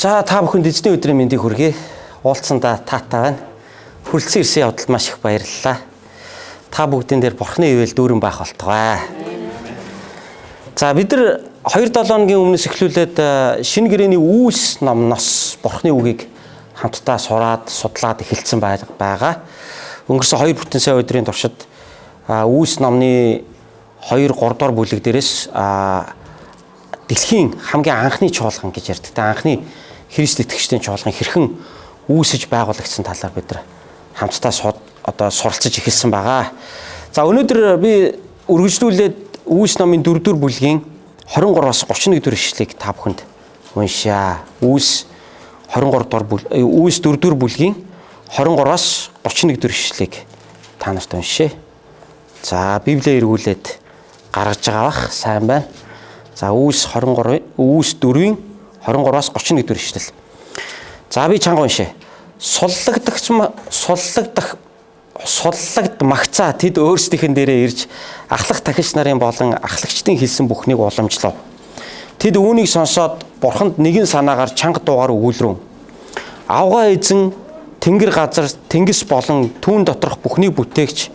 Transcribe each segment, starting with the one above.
За та бүхэнд эзний өдрийн мэндийг хүргэе. Уулзсандаа таатай байна. Хүрэлцэн ирсэн явдалд маш их баярлалаа. Та бүгдийн дээр Бурхны ивэл дүүрэн байх болтугай. За бид нар 2-7 хоногийн өмнөөс эхлүүлээд шинэ гэрээний үүс номноос Бурхны үгийг хамтдаа сураад, судлаад эхэлсэн байгаа. Өнгөрсөн 2 бүтэн сая өдрийн туршид үүс номны 2-3 дугаар бүлэг дээрээс дэлхийн хамгийн анхны чуулган гэж ярьдаг. Анхны Христ итгэгчдийн чуулган хэрхэн үүсэж байгуулагдсан талаар бид нар хамтдаа суралцж эхэлсэн байгаа. За өнөөдөр би үргэлжлүүлээд үүс номын 4-р бүлгийн 23-аас 31 дэх ишлэгийг та бүхэнд уншаа. Үүс 23 дугаар үүс 4-р бүлгийн 23-аас 31 дэх ишлэгийг та нарт уншъя. За Библийг эргүүлээд гаргаж байгаа бах сайн байна. За үүс 4-ийн 23-аас 31 дэх ишлэл. За би чанга уншъя. Суллагдмагцаа тэд өөрсдийнхэн дээрээ ирж ахлах тахилч нарын болон ахлагчдын хэлсэн бүхнийг уламжлав. Тэд үүнийг сонсоод Бурханд нэгэн санаагаар чанга дуугаар өгүүлрэн. Авгаа эзэн тэнгэр газар тэнгис болон түүн доторх бүхнийг бүтээгч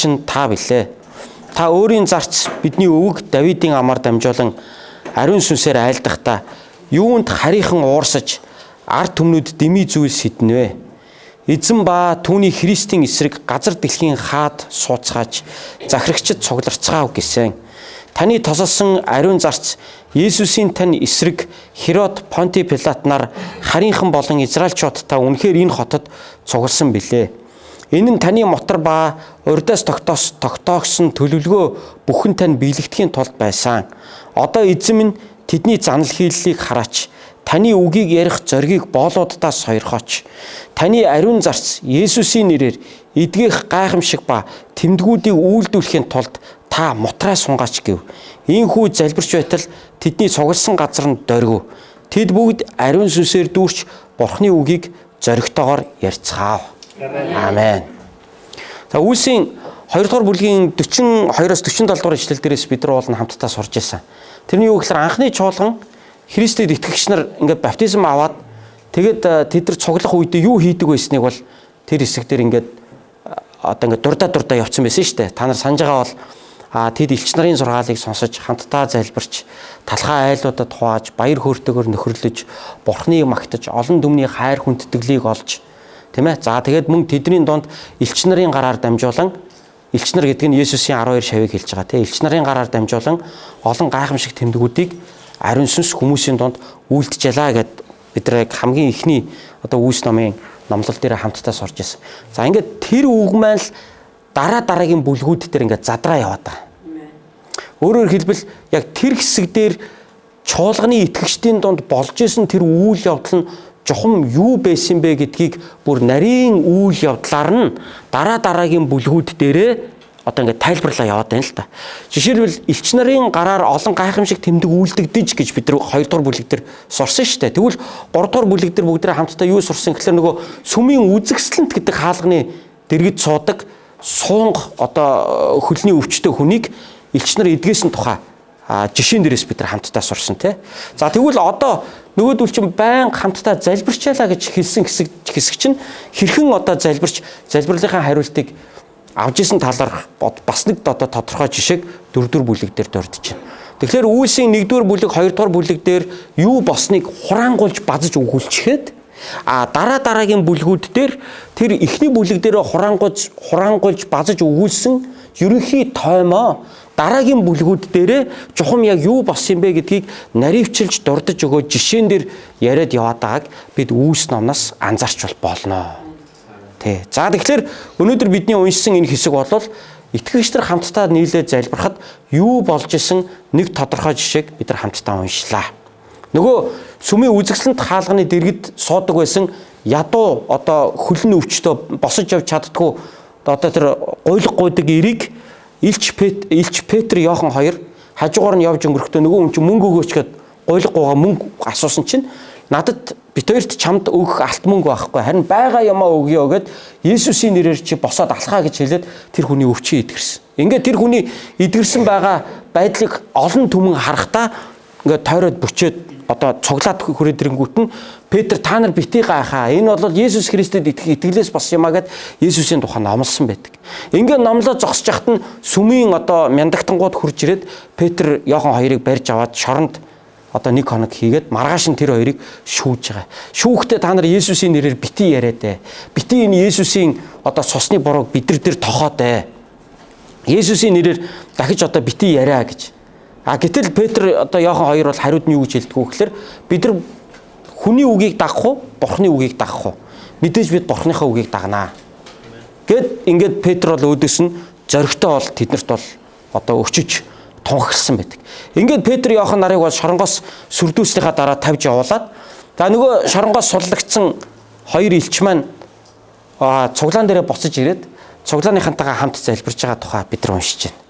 нь та билээ. Та өөрийн зарц бидний өвөг Давидын амаар дамжуулан ариун сүнсээр айлдахдаа юунд харийнхан уурсаж ард түмнүүд дэмий зүйлс хіднэ. Эзэн ба түүний Христийн эсрэг газар дэлхийн хаад сууцгааж захирагчд цугларцгаав гэсэн. Таны тосолсон ариун зарц Есүсийн тань эсрэг Херод Понти Пилат нар харийнхан болон Израильчуудтай үнэхээр энэ хотод цугласан билээ. Энэ нь таны мотор ба урдаас тогтоогсон төлөвлөгөө бүхэн тань биелэгдэхийн тулд байсан. Одоо эзэн минь тэдний занал хийллийг хараач. Таны үгийг ярих зоргийг боолууддаа сойрхооч. Таны ариун зарц Есүсийн нэрээр эдгэх гайхамшиг ба тэмдгүүдийг үйлдүүлэхийн тулд та мотраа сунгаач гэв. Ийхүү залбирч байтал тэдний цугласан газар нь дөргөв. Тэд бүгд ариун сүнсээр дүүрч Бурхны үгийг зоригтойгоор ярьцгаав. Амен. За үүсийн 2 дугаар бүлгийн 42-оос 47 дугаар ишлэл дээрээс бид нар уулна хамтдаа сурж байсан. Тэрний юу гэхээр анхны чуулган Христэд итгэгч нар ингээд баптизм аваад тэгээд тэд нар цуглах үедээ юу хийдэг байсныг бол тэр хэсэг дээр ингээд дурдаа явцсан байсан шүү дээ. Та нар санаж байгаа бол тэд элч нарын сургаалыг сонсож хамтдаа залбирч талхай айлуудад хувааж баяр хөөртэйгээр нөхөрлөж Бурхныг магтаж олон түмний хайр хүндэтгэлийг олж тийм ээ. За тэгээд мөн тэдний донд элч нарын гараар дамжуулан элч нар гэдэг нь Есүсийн 12 шавийг хэлж байгаа тийм. Элч нарын гараар дамжуулан олон гайхамшиг тэмдгүүдийг ариун сүнс хүмүүсийн донд үйлдчихлаа гэд бид нар хамгийн ихний үүс номын номлол дээр хамтдаа сурж байсан. За ингээд тэр үг маань л дараагийн бүлгүүд дээр ингээд задраа яваад байгаа. Өөрөөр хэлбэл яг тэр хэсэг дээр чуулганы итгэгчдийн донд болж исэн тэр үйл явдал нь жохом юу байсан бэ гэдгийг бүр нарийн үйл явдлаар нь дараагийн бүлгүүд дээрээ ингээд тайлбарлаа яваад байна л та. Жишээлбэл элч нарын гараар олон гайхамшиг тэмдэг үйлдэгдэж гэж бид нар 2 дугаар бүлэг дээр сурсан шүү дээ. Тэгвэл 3 дугаар бүлэг дээр бүгдээ хамтдаа юу сурсан гэхээр нөгөө сүмийн үзэгсэлэнт гэдэг хаалганы дэргэд суудаг суунг хөлний өвчтөй хүнийг элч нар эдгээсэн тухай жишээн дээрээс бид нар хамтдаа сурсан тий. За тэгвэл нөгөөдөл чинь байнга хамтдаа залбирчаалаа гэж хэлсэн хэсэг чинь хэрхэн залбирлынхаа хариултыг авж исэн талаар бас нэг тодорхой жишээг 4-р бүлэг дээр дурдж байна. Тэгэхээр үүсийн 1-р бүлэг, 2-р бүлэг дээр юу босныг хураангуйлж базж өгүүлчихэд дараагийн бүлгүүд дээр тэр эхний бүлэг дээр хураангуйлж базж өгүүлсэн ерөнхий тоймоо дараагийн бүлгүүд дээрээ жухам яг юу болсон бэ гэдгийг наривчилж дурдж өгөө жишээн дээр яриад яваад байгааг бид үүс номноос анзаарч болно. За тэгэхээр өнөөдөр бидний уншсан энэ хэсэг бол итгэгч нар хамтдаа нийлээд залбирахад юу болж исэн нэг тодорхой жишээг бид нар хамтдаа уншлаа. Нөгөө сүмийн үзэгсэлэнт хаалганы дэргэд суудаг байсан ядуу хөлн өвчтөө босож явж чаддгүй тэр гуйлах гуйдаг эрийг Илч Петр Йохан хоёр хажуугаар нь явж өнгөрөхдөө нөгөө хүн чинь мөнгө өгөөч гэд гуйлахгүйгаа мөнгө асуусан чинь надад бит хоёрт чамд өгөх алт мөнгө байхгүй харин байгаа юмаа өгье гэд Есүсийн нэрээр чи босоод алхаа гэж хэлээд тэр хүний өвчийг идгэрсэн. Ингээд тэр хүний идгэрсэн байгаа байдлыг олон түмэн харахтаа ингээд тойроод бүчээд одоо цуглаад хүрээд ирэнгүүт нь Петр та нар битгий гайхаа. Энэ бол Есүс Христэд итгэлээс болсон юм а гэд Есүсийн тухай номлосон байдаг. Ингээд номлоо зогсож яхад нь сүмийн одоо мяндагтангууд хурж ирээд Петр Иохан хоёрыг барьж аваад шоронд одоо 1 хоног хийгээд маргааш нь тэр хоёрыг шүүж байгаа. Шүүхдээ та нар Есүсийн нэрээр битгий яриад ээ. Битгий энэ Есүсийн одоо цусны бурууг бид нар дээр тохоод ээ. Есүсийн нэрээр дахиж одоо битгий яриа гэж. Гэтэл Петр одоо Иохан хоёр бол хариуд нь юу гэж хэлдэг вэ гэхээр бид нар хүний үгийг дагах уу, Бурхны үгийг дагах уу? Мэдээж бид Бурхныхаа үгийг дагнаа. Гэт ингээд Петр бол өөдөөс нь зоригтой бол тэднэрт бол одоо өчөж тунхагласан байдаг. Ингээд Петр Иохан нарыг бол шоронгоос сүрдүүлснийхаа дараа тавьж явуулаад за нөгөө шоронгоос суллагдсан хоёр элч маань цуглаан дээрээ буцаж ирээд цуглааныхантайгаа хамт залбирж байгаа тухай бид нар уншиж байна.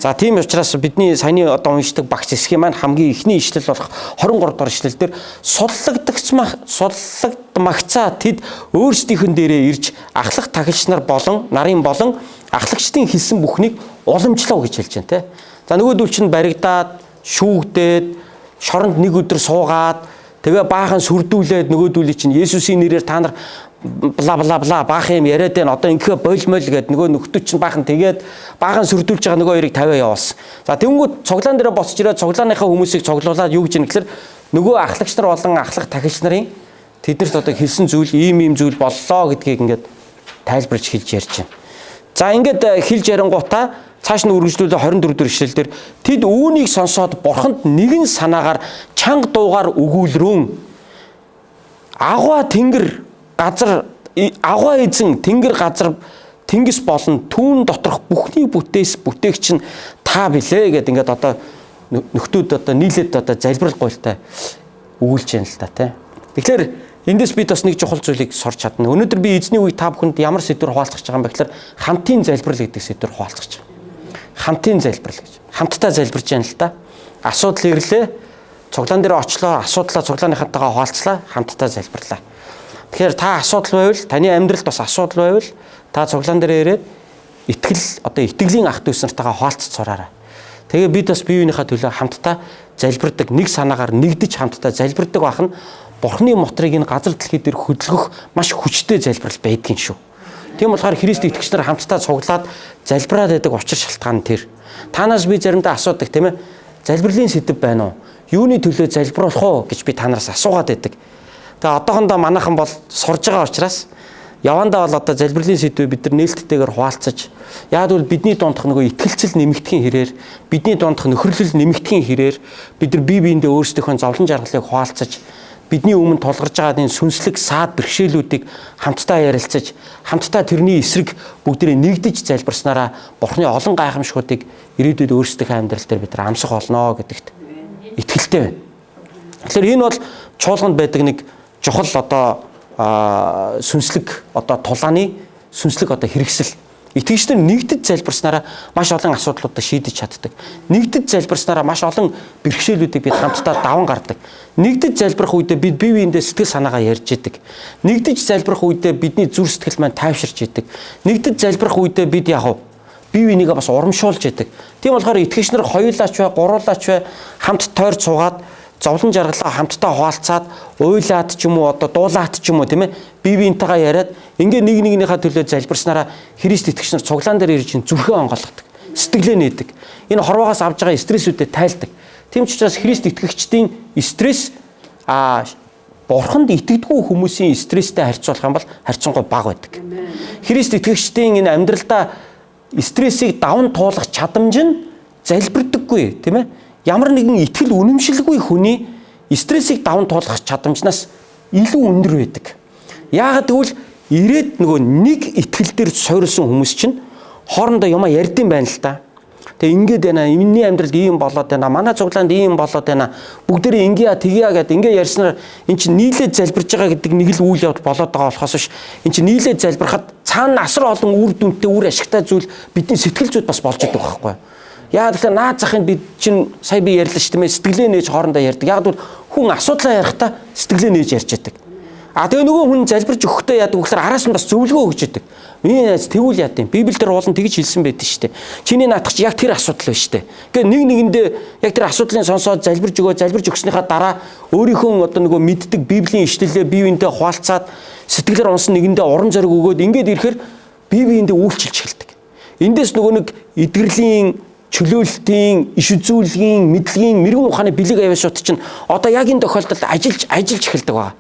За тийм учраас бидний саяны одоо уншдаг багц хэсгийн маань хамгийн ихний ишлэл болох 23 дугаар ишлэл дээр суллагдмагцаа тэд өөрсдийнхэн дээрээ ирж ахлах тахилч нар болон нарын болон ахлагчдын хэлсэн бүхнийг уламжлав гэж хэлж байна те. За нөгөөдөл чинь баригдаад шүүгдээд шоронд нэг өдөр суугаад тэгээ баахан сүрдүүлээд нөгөөдүүлийн чинь Есүсийн нэрээр та нар бла бла бла баах юм яриад байна. Одоо ингээ бойлмол гээд нөгөө нөхдөө чинь баахан тэгээд баахан сүрдүүлж байгаа нөгөө хоёрыг тавиа явуулсан. За тэнгууд цуглаан дээр босч ирээд цуглааныхаа хүмүүсийг цуглуулад юу гэж юм гэхээр нөгөө ахлагч нар болон ахлах тахилч нарын тэднэрт одоо хэлсэн зүйл ийм зүйл боллоо гэдгийг ингээд тайлбарж хэлж ярьж байна. За ингээд хэлж ярингуудаа цааш нь үргэлжлүүлээ 24 дэх ишлэлдэр тэд үүнийг сонсоод бурханд нэгэн санаагаар чанга дуугаар өгүүлрүүн агва тэнгэр газар агва эзэн тэнгэр газар тэнгис болон түүн доторх бүхний бүтээгч нь та билээ гэд ингээд одоо нөхдүүд одоо нийлээд одоо залбирал гуйлтай өгүүлж яана л та тий. Тэгэхээр эндээс бид бас нэг чухал зүйлийг сурч чадна. Өнөөдөр би эзний үеийг та бүхэнд ямар сэдвээр хуваалцах гэж байгаа юм бэ гэхээр хамтын залбирал гэдэг сэдвээр хуваалцах гэж байна. Хамтын залбирал гэж. Хамтдаа залбирж яана л та. Асуудал ирлээ. Цуглаан дээр очлоо, асуудлаа цуглааныхантайгаа хуваалцлаа, хамтдаа залбирлаа. Тэгэхээр та асуудал байвал, таны амьдралд бас асуудал байвал та цуглаан дээр ирээд итгэлийн ах дүүс нартайгаа хуваалцаж сураарай. Тэгээ бид бас бие биенийхээ төлөө хамтдаа залбирдаг, нэг санаагаар нэгдэж хамтдаа залбирдаг байх нь Бурхны мотрыг энэ газар дэлхий дээр хөдөлгөх маш хүчтэй залбирал байдгийн шүү. Тийм болохоор Христ итгэгч нар хамтдаа цуглаад залбираад байдаг учир шалтгаан нь тэр. Танаас би заримдаа асуудаг тийм ээ. Залбирлын сэдэв байна уу? Юуны төлөө залбируулах уу гэж би танараас асуугаад байдаг. Тэгээ одоохондоо манайхан бол сурж байгаа учраас явандаа бол одоо залбирлын сэдвээ бид нар нээлттэйгээр хуваалцаж яг бол бидний дундх нөгөө итгэлцэл нэмэгдэхийн хэрээр бидний дундх нөхөрлөл нэмэгдэхийн хэрээр бид нар бие биендээ өөрсдийнхөө зовлон жаргалыг хуваалцаж бидний өмнө тулгарч байгаа энэ сүнслэг саад бэрхшээлүүдийг хамтдаа ярилцаж хамтдаа тэрний эсрэг бүгдээ нэгдэж залбирснараа Бурхны олон гайхамшгуудыг ирээдүйд өөрсдийнхөө амьдрал дээр бид нар амсах болно гэдэгт итгэлтэй байна. Тэгэхээр энэ бол чуулганд байдаг нэг чухал одоо сүнслэг одоо тулааны сүнслэг одоо хэрэгсэл. Итгэгчдэр нэгдэж залбирснараа маш олон асуудлуудыг шийдэж чаддаг. Нэгдэж залбирснараа маш олон бэрхшээлүүдийг бид хамтдаа даван гардаг. Нэгдэж залбирх үедээ бид бие биендээ сэтгэл санаагаа ярьж идэг. Нэгдэж залбирх үедээ бидний зүрх сэтгэл маань тайвширч идэг. Нэгдэж залбирх үедээ бид яг бие бинийгээ бас урамшуулж идэг. Тийм болохоор итгэгч нар хоёулаач бай, гуруулаач бай хамт тойрч суугаад зовлон жаргалаа хамтдаа хуваалцаад уйлаад ч юм уу одоо дуулаад ч юм уу тийм ээ бие биентэйгээ яриад ингээ нэг нэгнийхээ төлөө залбирснараа Христ итгэгч нар цуглаан дээр ирж зүрхээ онголгодог, сэтгэлээ нээдэг. Энэ хорвоогоос авж байгаа стрессүүдэд тайлдаг. Тийм ч учраас Христ итгэгчдийн стресс Бурханд итгэдэггүй хүмүүсийн стресстэй харьцуулах юм бол харьцангуй бага байдаг. Христ итгэгчдийн энэ амьдралдаа стрессийг даван туулах чадамж нь залбирдаггүй тийм ээ. Ямар нэгэн итгэл үнэмшилгүй хүний стрессийг даван туулах чадамжнаас илүү өндөр байдаг. Яагаад гэвэл ирээд нөгөө нэг итгэл дээр суурилсан хүмүүс чинь хоорондоо юмаа ярьдсан байна л та. Тэгээ ингээд байна. Миний амьдралд ийм болоод байна. Манай цуглаанд ийм болоод байна. Бүгдээрээ ингээ тэгье гэдэг ингээ ярьснаар эн чинь нийлээд залбирж байгаа гэдэг нэг л үйл явдал болоод байгаа болохоос биш. Эн чинь нийлээд залбирахад цаана асар олон үр дүнтэй үр ашигтай зүйл бидний сэтгэл зүйд бас болж идэг байхгүй юу? Яа тэгэхээр наад захын бид чинь сая би ярьлаа шүү дээ сэтгэлээ нээж хоорондоо ярьдаг. Яг бол хүн асуудлаа ярихдаа сэтгэлээ нээж ярьж байдаг. Тэгээ нөгөө хүн залбирч өгөхдөө яадаг гэхээр араас нь бас зөвлөгөө өгч идэг. Миний найз тэгвэл яа гэв. Библиэлд уулан тэгж хэлсэн байдаг шүү дээ. Чиний наадах чи яг тэр асуудал байна шүү дээ. Гэхдээ нэг нэгэндээ яг тэр асуудлыг сонсоод залбирч өгснийхаа дараа өөрийнхөө одоо нөгөө мэддэг Библийн ишлэлээ бие биендээ хуваалцаад сэтгэлээр унсан нэгэндээ уран зориг өгөөд ингээд ирэхээр бие биендээ үйлчилж эхэлдэг. Эндээс нөгөө нэг эдгэрлийн чөлөөлтийн, иш үзүүлгийн, мэдлэгийн, мэрэгэн ухааны бэлэг авиашууд чинь одоо яг энэ тохиолдолд ажиллаж эхэлдэг байгаа.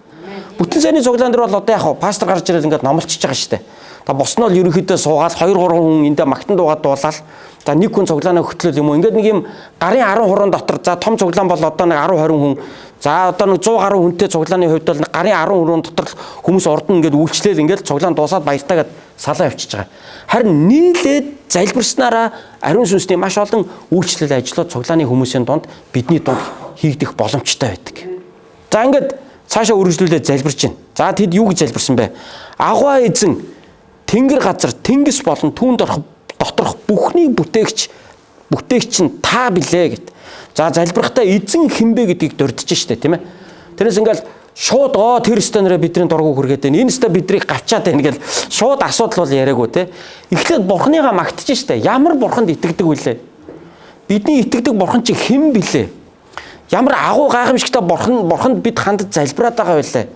Бүтэн сайнны цуглаан дээр бол одоо яг пастор гарч ирэл ингээд номлолчж байгаа шүү дээ. Та босно л ерөнхийдөө суугаад 2 3 хүн эндээ магтан дуугаад дуулаад за нэг хүн цуглаанаа хөтлөл юм уу ингээд нэг юм гарын 10 хуруунд дотор за том цуглаан бол одоо нэг 10 20 хүн за одоо нэг 100 гаруй хүнтэй цуглааны хувьд бол гарын 10 хуруунд дотор хүмүүс ордон ингээд үйлчлээл ингээд цуглаан дуусаад баяртайгаад салаа явчихж байгаа. Харин нийлээд залбирснараа ариун сүнсний маш олон үйлчлэл ажлууд цуглааны хүмүүсийн дунд бидний дунд хийгдэх боломжтой байдаг. За ингээд цаашаа үргэлжлүүлээд залбирч байна. За тэд юу гэж залбирсан бэ? Агуй эзэн тэнгэр газар тэнгис болон түүнд доторх бүхний бүтээгч нь та билээ гэд. За залбирхтаа эзэн хинбэ гэдгийг дурдж штэ тийм ээ. Тэрнээс ингээл шууд тэр станараа бидний дургу хүргээд байна. Энэ ста бидрийг гавчаад байна гэл шууд асуудал бол яриаггүй те. Эхлээд бурхныгаа магтж штэ. Ямар бурханд итгэдэг вүлээ? Бидний итгэдэг бурхан чи хэн билээ? Ямар агуу гайхамшигтай бурханд бид хандаж залбираад байгаа байлаа.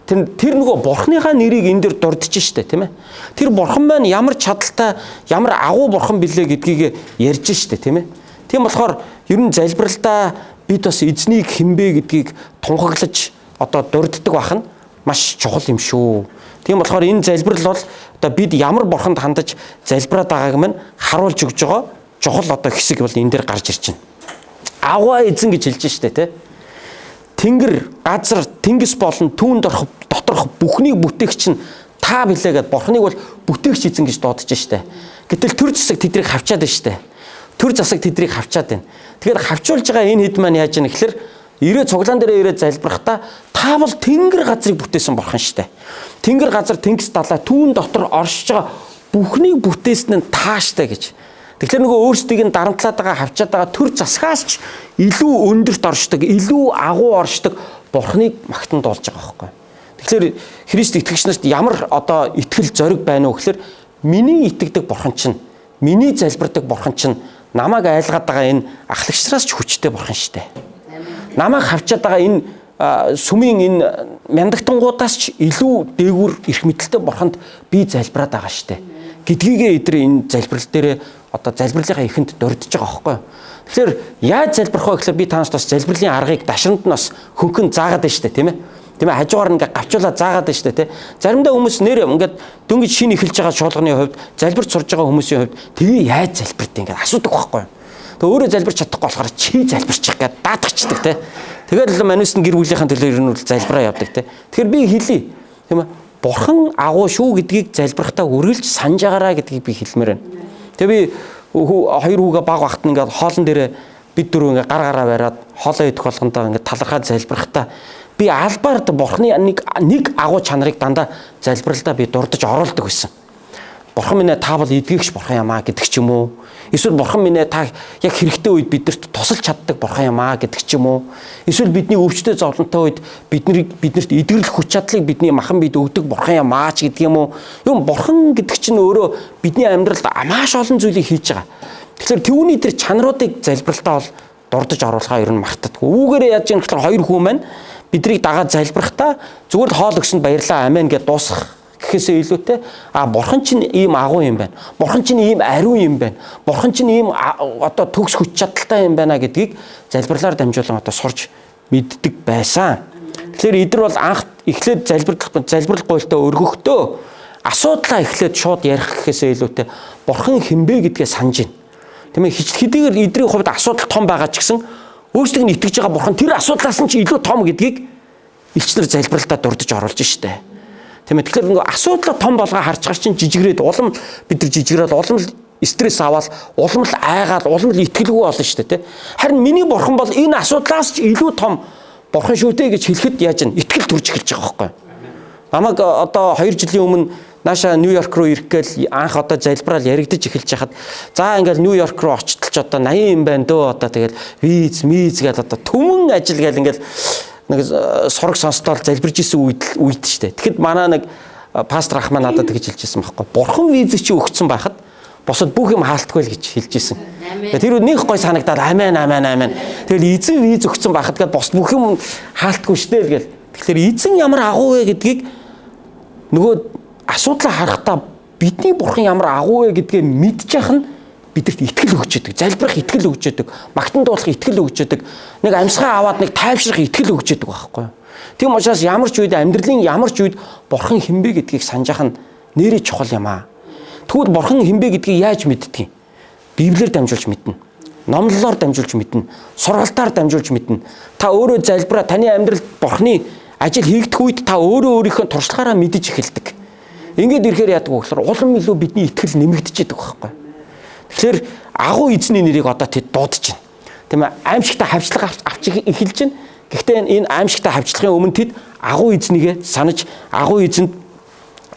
Тэр нөгөө бурхныхаа нэрийг энэ дэр дурдж штэ тийм ээ. Тэр бурхан маань ямар чадaltaй, ямар агуу бурхан билээ гэдгийг ярьж штэ тийм ээ. Тийм болохоор ер нь залбиралдаа бид бас эзнийг хинбэ гэдгийг тунхаглаж одоо дурддаг байх нь маш чухал юм шүү. Тийм болохоор энэ залбирал бол одоо бид ямар бурханд хандаж залбираад байгааг маань харуулж өгж байгаа чухал одоо хэсэг бол энэ дэр гарч ирж байна. Агуу эзэн гэж хэлж штэ тийм ээ. Тэнгэр газар тэнгис болон түүнд доторх бүхнийг бүтээгч нь та билээ гэд бурхныг бол бүтээгч эзэн гэж дуудаж штэ. Гэтэл төр засаг тэдрийг хавчаад байна штэ. Төр засаг тэдрийг хавчаад байна. Тэгэхээр хавчуулж байгаа энэ хэд маань яаж яах гэхээр ирээ цуглаан дээр ирээ залбирахтаа та бол тэнгэр газрыг бүтээсэн бурхан штэ. Тэнгэр газар тэнгис далай түүн дотор оршиж байгаа бүхнийг бүтээсэн нь та штэ гэж. Тэгэхээр нөгөө өөрсдийг нь дарамтлаад байгаа хавчаад байгаа төр засгаас ч илүү өндөрт оршдог, илүү агуу оршдог бурхныг магтан дуулж байгаа байхгүй. Тэгэхээр Христ итгэгч нарт ямар одоо итгэл зориг байна уу гэхээр миний итгэдэг бурхан чинь, миний залбирдаг бурхан чинь намайг айлгаад байгаа энэ ахлагчраас ч хүчтэй бурхан штэ. Намайг хавчаад байгаа энэ сүмийн энэ мяндагтангуудаас ч илүү дээгүүр эрх мэдэлтэй бурханд би залбираад байгаа штэ. Гэдгийгээ эдрээ энэ залбирал дээрээ одоо залбирлынхаа ихэнд дурдж байгаа байхгүй юу. Тэгэхээр яаж залбирх вэ гэхээр би танаас бас залбирлын аргыг дашранд нь бас хөнгөн заагаад байна шүү дээ тийм ээ. Тийм ээ хажуугаар ингээ гавчуулаад заагаад байна шүү дээ тийм. Заримдаа хүмүүс нэр ингээд дөнгөж шинэ эхэлж байгаа шуулганы хувьд залбирч сурж байгаа хүмүүсийн хувьд тэгээ яаж залбирт ингээд асуудаг байхгүй юу. Тэгээ өөрөө залбирч чадахгүй болохоор чи залбирчих гээд даатгачдаг тийм. Тэгээд л манус нь гэр бүлийнхэн төлөө ер нь залбираа явдаг тийм. Тэгэхээр би хэлье тийм ээ. Бурхан агуу шүү гэдгийг залбирхтаа үргэлж санаж агаараа гэдгийг би хэлмээр байна. Тэгээ би хоёр хүүгээ баг багт ингээд хоолн дээрээ бид дөрөв ингээд гар гараа бариад хоолоо идэх болгондоо ингээд талархаад залбирхтаа би албаар бурхны нэг агуу чанарыг дандаа залбиралдаа би дурдж оруулдаг байсан. Бурхан минь та бол эдгийгч бурхан юм аа гэдэг ч юм уу. Эсвэл бурхан минь та яг хэрэгтэй үед бидэрт тусалж чаддаг бурхан юм аа гэдэг ч юм уу. Эсвэл бидний өвчтөе зовлонтой үед биднэрт эдгэрэх хүч чадлыг бидний махан бид өгдөг бурхан юм аа ч гэдэг юм уу. Юм бурхан гэдэг чинь өөрөө бидний амьдралд маш олон зүйлийг хийж байгаа. Тэгэхээр түүний тэр чанаруудыг залбиралтаа бол дурдж оруулахаа ер нь мартадаггүй. Үүгээрээ яаж юм гэхээр хоёр хүн маань биднийг дагаад залбирхтаа зүгээр л хоол өгсөнд баярлаа амин гэж дуусгах гэхээсээ илүүтэй бурхан чинь ийм агуу юм байна. Бурхан чинь ийм ариун юм байна. Бурхан чинь ийм одоо төгс хүч чадалтай юм байна гэдгийг залбирлаар дамжуулан одоо сурч мэддэг байсан. Тэгэхээр эдгээр бол анх эхлээд залбирлахгүй л өргөхдөө асуудлаа эхлээд шууд ярих гэхээсээ илүүтэй бурхан хинбэ гэдгээ санаж байна. Тийм ээ хэдийгээр эдгэрийн хувьд асуудал том байгаа ч гэсэн өөрсдөө нь итгэж байгаа бурхан тэр асуудлаас нь ч илүү том гэдгийг элчнэр залбиралтаа дурдж оруулж штэ. Тийм ээ тэгэхээр нөгөө асуудлаа том болгоо харж байгаа чинь жижигрээд улам бид нар жижигрээд улам л стресс аваад улам л айгаад улам л итгэлгүй болно шүү дээ. Харин миний бурхан бол энэ асуудлаас ч илүү том бурхан шүү дээ гэж хэлэхэд яаж нь итгэл төрж эхэлж байгаа байхгүй. Намайг одоо 2 жилийн өмнө нааша Нью-Йорк руу ирэх гээл анх одоо залбираал яригдаж эхэлж хахад за ингээл Нью-Йорк руу очтолч одоо 80 юм байна дөө одоо тэгэл виз гэдэг одоо түмэн ажил гээл ингээл нэг сураг сонстол залбирж исэн үед штэ. Тэгэхэд манай нэг пастор ах маань надад тэгж хэлжсэн байхгүй. Бурхан виз чи өгсөн байхад босод бүх юм хаалтгүй л гэж хэлжсэн. Тэр нэг гой санагдаад амен. Тэгэл эзэн виз өгсөн байхад гээд бос бүх юм хаалтгүй штэ л гээл. Тэгэхээр эзэн ямар агуу вэ гэдгийг нөгөө асуудлаа харахтаа бидний бурхан ямар агуу вэ гэдгээ мэдчих нь бидэрт итгэл өгч яадаг, залбирах итгэл өгч яадаг, магтан дуулах итгэл өгч яадаг, нэг амьсгаа аваад нэг тайвшрах итгэл өгч яадаг байхгүй юу. Тийм учраас ямар ч үед амьдралын ямар ч үед бурхан хинбэ гэдгийг санджах нь нэрээ чухал юм аа. Тэгвэл бурхан хинбэ гэдгийг яаж мэддэг юм? Библиэр дамжуулж мэднэ. Номлолоор дамжуулж мэднэ. Сургалтаар дамжуулж мэднэ. Та өөрөө залбираа таны амьдралд бурханы ажил хийгдэх үед та өөрөө өөрийнхөө туршлагаараа мэдэж эхэлдэг. Ингээд ирэхээр яадаг вэ гэхээр улам илүү бидний итгэл нэмэгдэж яадаг байхгүй. Тэгэхээр агуу эзний нэрийг одоо тэд дуудаж байна. Тийм ээ, аимшигтай хавчлага авч эхэлж байна. Гэхдээ энэ аимшигтай хавчлагын өмнө тэд агуу эзнийгээ санаж агуу эзэнд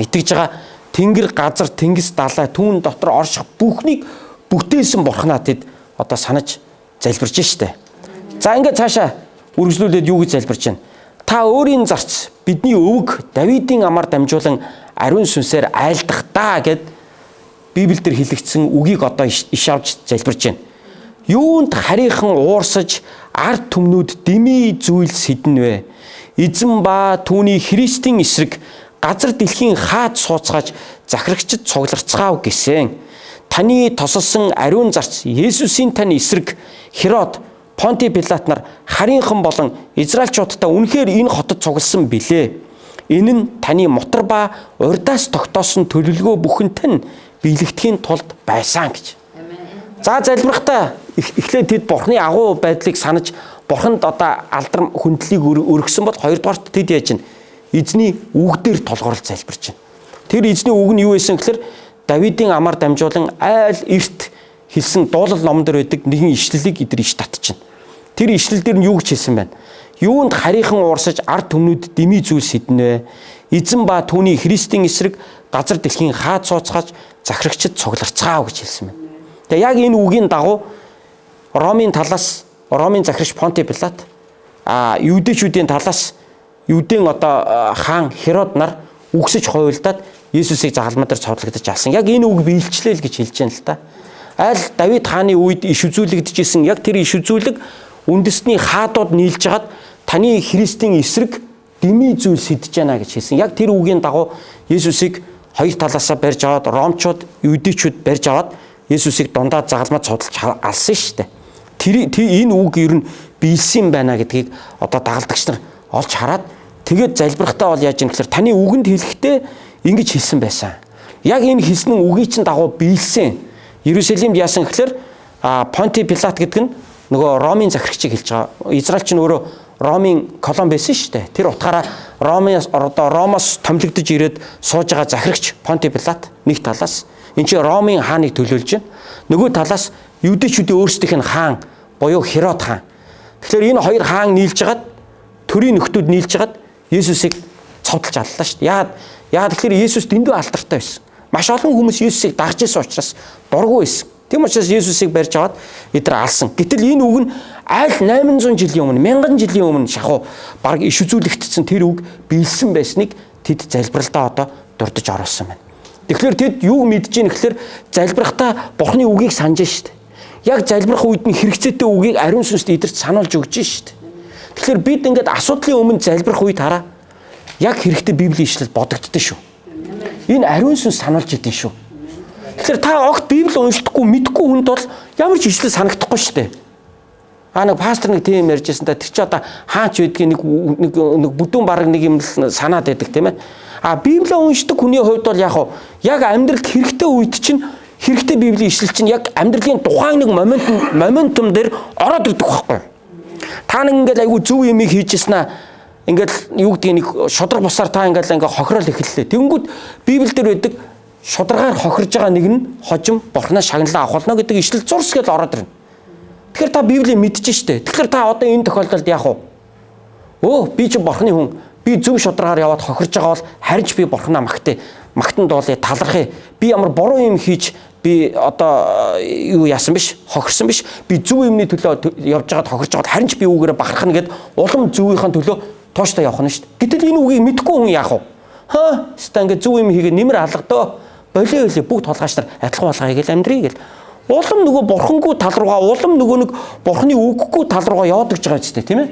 итгэж байгаа тэнгэр газар тэнгис далай түүн дотор орших бүхнийг бүтээсэн бурхнаа тэд одоо санаж залбирж штэ. За ингээд цаашаа үргэлжлүүлээд юу гэж залбирч байна? Та өөрийн зарц бидний өвөг Давидын амаар дамжуулан ариун сүнсээр айлдах даа гэд Библиэлд хэлэгдсэн үгийг одоо иш авч залбирч байна. Юунд харийнхан уурсаж ард түмнүүд дими зүйл сэдэн вэ? Эзэн ба түүний Христийн эсрэг газар дэлхийн хаад сууцгааж захирагчд цугларцгаав гэсэн. Таны тосолсон ариун зарц Есүсийн тань эсрэг Херод, Понти Пилат нар харийнхан болон Израильчуудтай үнэхээр энэ хотод цугласан билээ. Энэ нь таны мотор ба урдаас тогтоосон төлөвлөгөө бүхэнт нь биелэгдэхийн тулд байсан гэж. За залбирахтаа эхлээд тэд бурхны агуу байдлыг санаж бурханд одоо алдар хүндлийг өргөсөн бол хоёрдугаарт тэд яаж чинь эзний үгдээр толгорлж залбирч байна. Тэр эзний үг нь юу байсан гэхээр Давидын амаар дамжуулан айл эрт хэлсэн дуулал номон дээр байдаг нэгэн ишлэлийг эдгээр иш татчихна. Тэр ишлэл дээр нь юу гэж хэлсэн байна? Юунд харийнхан уурсаж ард түмнүүд дими зүйл сэдэн вэ? Эзэн ба түүний Христийн эсрэг газар дэлхийн хаад сууцгааж захирагчд цугларцгаав гэж хэлсэн байна. Тэгээ яг энэ үгийн дагуу Ромын талаас Ромын захирагч Понти Пилат юудэчүүдийн талаас юудын одоо хаан Херод нар үгсэж хуйлдаад Есүсийг загалмаа дээр цовдлогдож алсан. Яг энэ үг биелчлээ л гэж хэлж байна л та. Айл Давид хааны үед иш үзүүлэгдэжсэн яг тэр иш үзүүлэг үндэсний хаадууд нийлж хагаад таны Христийн эсрэг дими зүйл сэдэж байна гэж хэлсэн. Яг тэр үгийн дагуу Есүсийг хоёр талаасаа барьж аваад ромчууд, юудэчүүд барьж аваад Есүсийг дундаа загалмаа цовдлж алсан шүү дээ. Тэр энэ үг ер нь биелсэн байна гэдгийг одоо дагалдагч нар олж хараад тэгээд залбирахтаа бол яаж юм гэхээр таны үгэнд хэлэхдээ ингэж хэлсэн байсан. Яг энэ хэлсэн үгийн чинь дагуу биелсэн. Иерусалимд яасан гэхээр Понти Пилат гэдэг нь нөгөө Ромын захирагчийг хэлж байгаа. Израильч нь өөрөө Ромын колон байсан шүү дээ. Тэр утгаараа Ромоос томилогдож ирээд сууж байгаа захирагч Понти Пилат нэг талаас энэ чинь Ромын хааныг төлөөлж байна. Нөгөө талаас юудэчүүдийн өөрсдийнх нь хаан буюу Херод хаан. Тэгэхээр энэ хоёр хаан нийлж хагаад төрийн нөхдүүд нийлж хагаад Есүсийг цовдлж аллаа шүү дээ. Яагаад тэгэхээр Есүс дэндүү алдартай байсан. Маш олон хүмүүс Есүсийг дагж ирсэн учраас дургүй байсан. Тийм учраас Есүсийг барьж аваад эдгээр алсан. Гэтэл энэ үг нь айл 800 жилийн өмнө, 1000 жилийн өмнө шахуу баг иш үзүүлэгдсэн тэр үг биелсэн байсныг тэд залбиралдаа одоо дурдж оруулсан байна. Тэгэхээр тэд юу мэдж ийн гэхээр залбирахтаа Бурхны үгийг санаж шүү дээ. Яг залбирах үед нь хэрэгцээтэй үгийг ариун сүнсд эдэрт сануулж өгч шүү дээ. Тэгэхээр бид ингээд асуудлын өмнө залбирах үед хараа яг хэрэгтэй Библийн ишлэл бодогддсон шүү. Энэ ариун сүнс сануулж идэв шүү. Тэгэхээр та огт Библи уншдаггүй мэдгүй хүнд бол ямар ч ишлэл санагдахгүй шүү дээ. Нэг пастор нэг тийм ярьжсэн та тэр чи одоо хаач байдгийг нэг бүдүүн бараг нэг юм л санаад байдаг тийм ээ. Библи уншдаг хүний хувьд бол яг амьдралд хэрэгтэй үед чинь хэрэгтэй Библийн ишлэл чинь яг амьдралын тухайн нэг моментум дээр ороод ирдэг байхгүй. Та нэг ингээд айгүй зөв юм хийжсэн ингээд юу гэдгийг нэг шудраг бусаар та ингээд хохирол эхэллээ. Тэнгүүд Библиэл дээр байдаг шударгаар хохирж байгаа нэг нь хожим Бурханаас шагналаа авах болно гэдэг ишлэл зурс гэж ороод ирнэ. Тэгэхээр та Библийг мэдчихэж штэ. Тэгэхээр та одоо энэ тохиолдолд яах вэ? Би ч Бурханы хүн. Би зөв шударгаар яваад хохирж байгаа бол харин ч би Бурханаа магтана дуулъя, талархъя. Би ямар буруу юм хийж би одоо юу яасан биш, хохирсон биш. Би зөв юмны төлөө явж байгаад хохирж байгаад харин ч би үүгээрээ бахархна гэд улам зөвийнхээ төлөө тууштай явах нь шүү дээ. Гэтэл энэ үгийг мэдгүй хүн яах вэ? Хэвээ ингээд зөв юм хийгээ нэмэр алгадаа. Болио хэлээ бүгд толгойч нар адилхан болгоё гэж амьдрий гэл. Улам нөгөө бурхангүй тал руугаа, улам нөгөө нэг бурханы үггүй тал руугаа яваад гэж байгаа ч тийм ээ.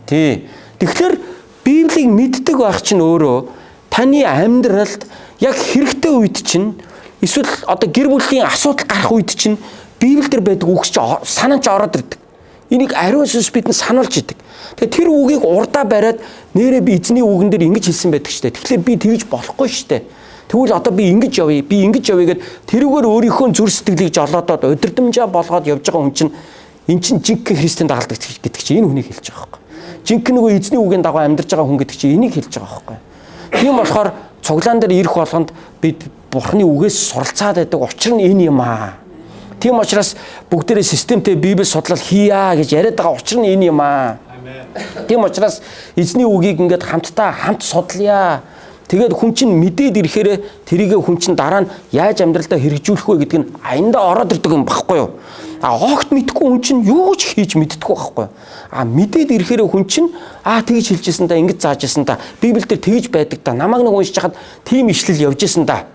Тий. Тэгэхээр Библийг мэддэг байх чинь өөрөө таны амьдралд яг хэрэгтэй үед чинь эсвэл одоо гэр бүлийн асуудал гарах үед чинь Библиэлд байдаг үг чинь санаач ороод ирдэг. Энийг ариун сүнс бидэнд сануулж идэг. Тэгэхээр тэр үгийг урдаа бариад нэрээ би эзний үгэн дээр ингэж хэлсэн байдаг шүү дээ. Тэгэхээр би тэгж болохгүй шүү дээ. Тэгвэл одоо би ингэж явъя гэд тэрүүгээр өөрийнхөө зүр сэтгэлийг жолоодоод удирдамжаа болгоод явж байгаа хүн чинь эн чинь жинхэнэ Христэнд дагалдаг гэдэг чинь энэ хүнийг хэлж байгаа байхгүй. Жинхэнэ нөгөө эзний үгийн дагуу амьдарч байгаа хүн гэдэг чинь энийг хэлж байгаа байхгүй. Тийм болохоор цуглаан дээр ирэх болгонд бид Бурхны үгээс суралцаад байдаг учир нь энэ юм аа. Тийм учраас бүгдээрээ системтэй Библи судлал хийя гэж яриад байгаа учир нь энэ юм аа. Тийм учраас эзний үгийг ингээд хамт судлая. Тэгээд хүн чинь мэдээд ирэхээр тэрийг хүн чинь дараа нь яаж амьдралдаа хэрэгжүүлэх вэ гэдэг нь аяндаа ороод ирдэг юм багхгүй юу? Огт мэдхгүй хүн чинь юу ч хийж мэддэггүй байхгүй юу? Мэдээд ирэхээр хүн чинь тэгж хэлжсэн да, ингэж заажсэн да. Библиэлд тэгж байдаг да. Намайг нэг уншиж хахад тийм ишлэл явж исэн да.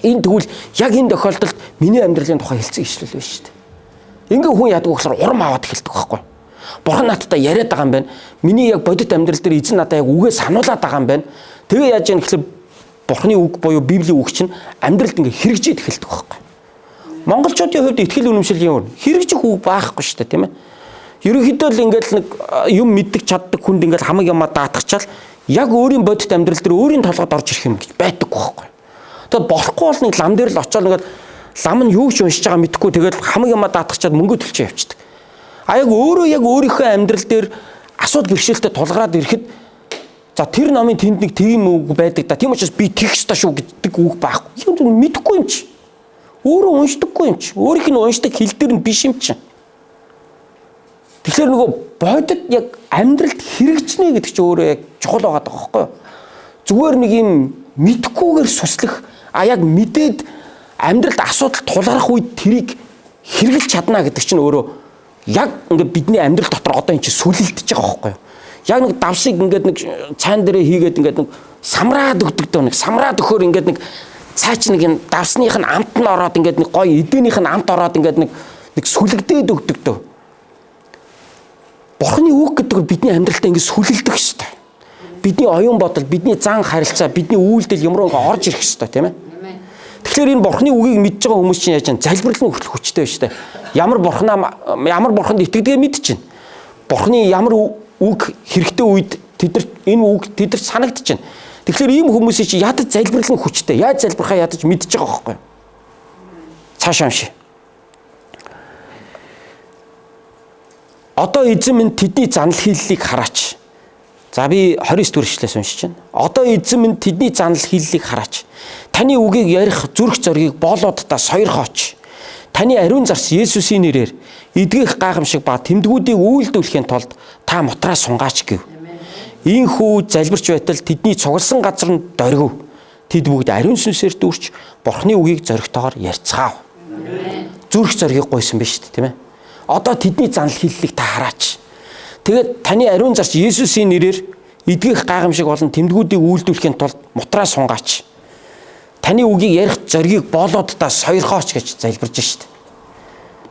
Энэ тэгвэл яг энэ тохиолдолд миний амьдралын тухай хэлсэн ишлэл байна шүү дээ. Ингээ хүн яадаг вэ гэхээр урам аваад эхэлдэг байхгүй юу? Бурхан надтай яриад байгаа юм байна. Миний яг бодит амьдрал дээр эзэн надад яг үгээ сануулад байгаа юм байна. Тэгээ яаж яах гэхээр Бурхны үг буюу Библийн үг чинь амьдралд ингээ хэрэгжиж эхэлдэг байхгүй. Монголчуудын хувьд итгэл үнэмшлийн юм хэрэгжих үг байхгүй шүү дээ, тийм ээ. Ерөнхийдөө л ингээд нэг юм мэддэг чаддаг хүнд ингээд хамаг юмаа даатгачаал яг өөрийн бодит амьдрал дээр өөрийн толгойд орж ирэх юм гэж байдаг байхгүй. Тэгээд болохгүй бол нэг лам дээр л очиод ингээд лам нь юу ч уншиж байгаа мэдэхгүй тэгээд хамаг юмаа даатгачаад мөнгө төлчих явчихдаг. Яг өөрийнхөө амьдрал дээр асуудал бэрхшээлтэй тулгараад ирэхэд за тэр номын тэнд нэг тийм үг байдаг да. Тийм учраас би тэгх ёстой шүү гэдэг үг байхгүй. Юм мэдэхгүй юм чи. Өөрөө уншдаггүй юм чи. Өөрийнх нь уншдаг хэл дээр нь биш юм чи. Тэгэхээр нөгөө бодит яг амьдралд хэрэгжнэ гэдэг чи өөрөө яг чухал байгаа байхгүй юу? Зүгээр нэг юм мэдэхгүйгээр суслах яг мэдээд амьдралд асуудал тулгарх үед тэрийг хэрэгжилж чадна гэдэг чинь өөрөө яг ингээд бидний амьдрал дотор одоо энэ чи сүлэлдэж байгаа байхгүй юу? Яг нэг давсыг ингээд нэг цайн дээрээ хийгээд ингээд нэг самраад өгдөг дөө нэг самраад өгөхөр ингээд нэг цаач нэг юм давсных нь амт нь ороод ингээд нэг гоё эдээнийх нь амт ороод ингээд нэг сүлэгдээд өгдөг дөө. Бурхны үг гэдэг нь бидний амьдралтаа ингээд сүлэлдэх ёстой. Бидний оюун бодол, бидний зан харилцаа, бидний үйлдэл юмруу ингээд орж ирэх ёстой, тийм ээ. Тэгэхээр энэ Бурхны үгийг мэдж байгаа хүмүүс чинь яаж залбирлын хүртэл хүчтэй байна шүү дээ. Ямар бурханд итгэдгээ мэдчихэв. Бурхны ямар үг хэрэгтэй үед энэ үг тэдэрт санагдчихэв. Тэгэхээр ийм хүмүүсийн чинь ядаж залбирлын хүчтэй. Яаж залбирхаа ядаж мэдж байгаа байхгүй юу? Цаашаа уншия. Одоо эзэн минь тэдний занал хийллийг хараач. За би 29 дэх эшлээс уншиж байна. Одоо эзэн минь тэдний занал хийллийг хараач. Таны үгийг ярих зүрх зоргийг боолуудаа сойрхооч. Таны ариун зарц Есүсийн нэрээр эдгэх гайхамшиг ба тэмдгүүдийг үйлдүүлэхийн тулд та мутраа сунгаач гэв. Ийхүү залбирч байтал тэдний цугласан газар нь дөргив. Тэд бүгд ариун сүнсээр дүүрч Бурхны үгийг зоригтойгоор ярьцгаав. Зүрх зоргийг гойсон биз дээ, тийм ээ. Одоо тэдний занал хийллийг та хараач. Тэгээд таны ариун зарц Есүсийн нэрээр эдгэх гайхамшиг болон тэмдгүүдийг үйлдүүлэхийн тулд мутраа сунгаач. Таны үгийг ярих зоргийг боолуудаа сойрхооч гэж залбирж шít.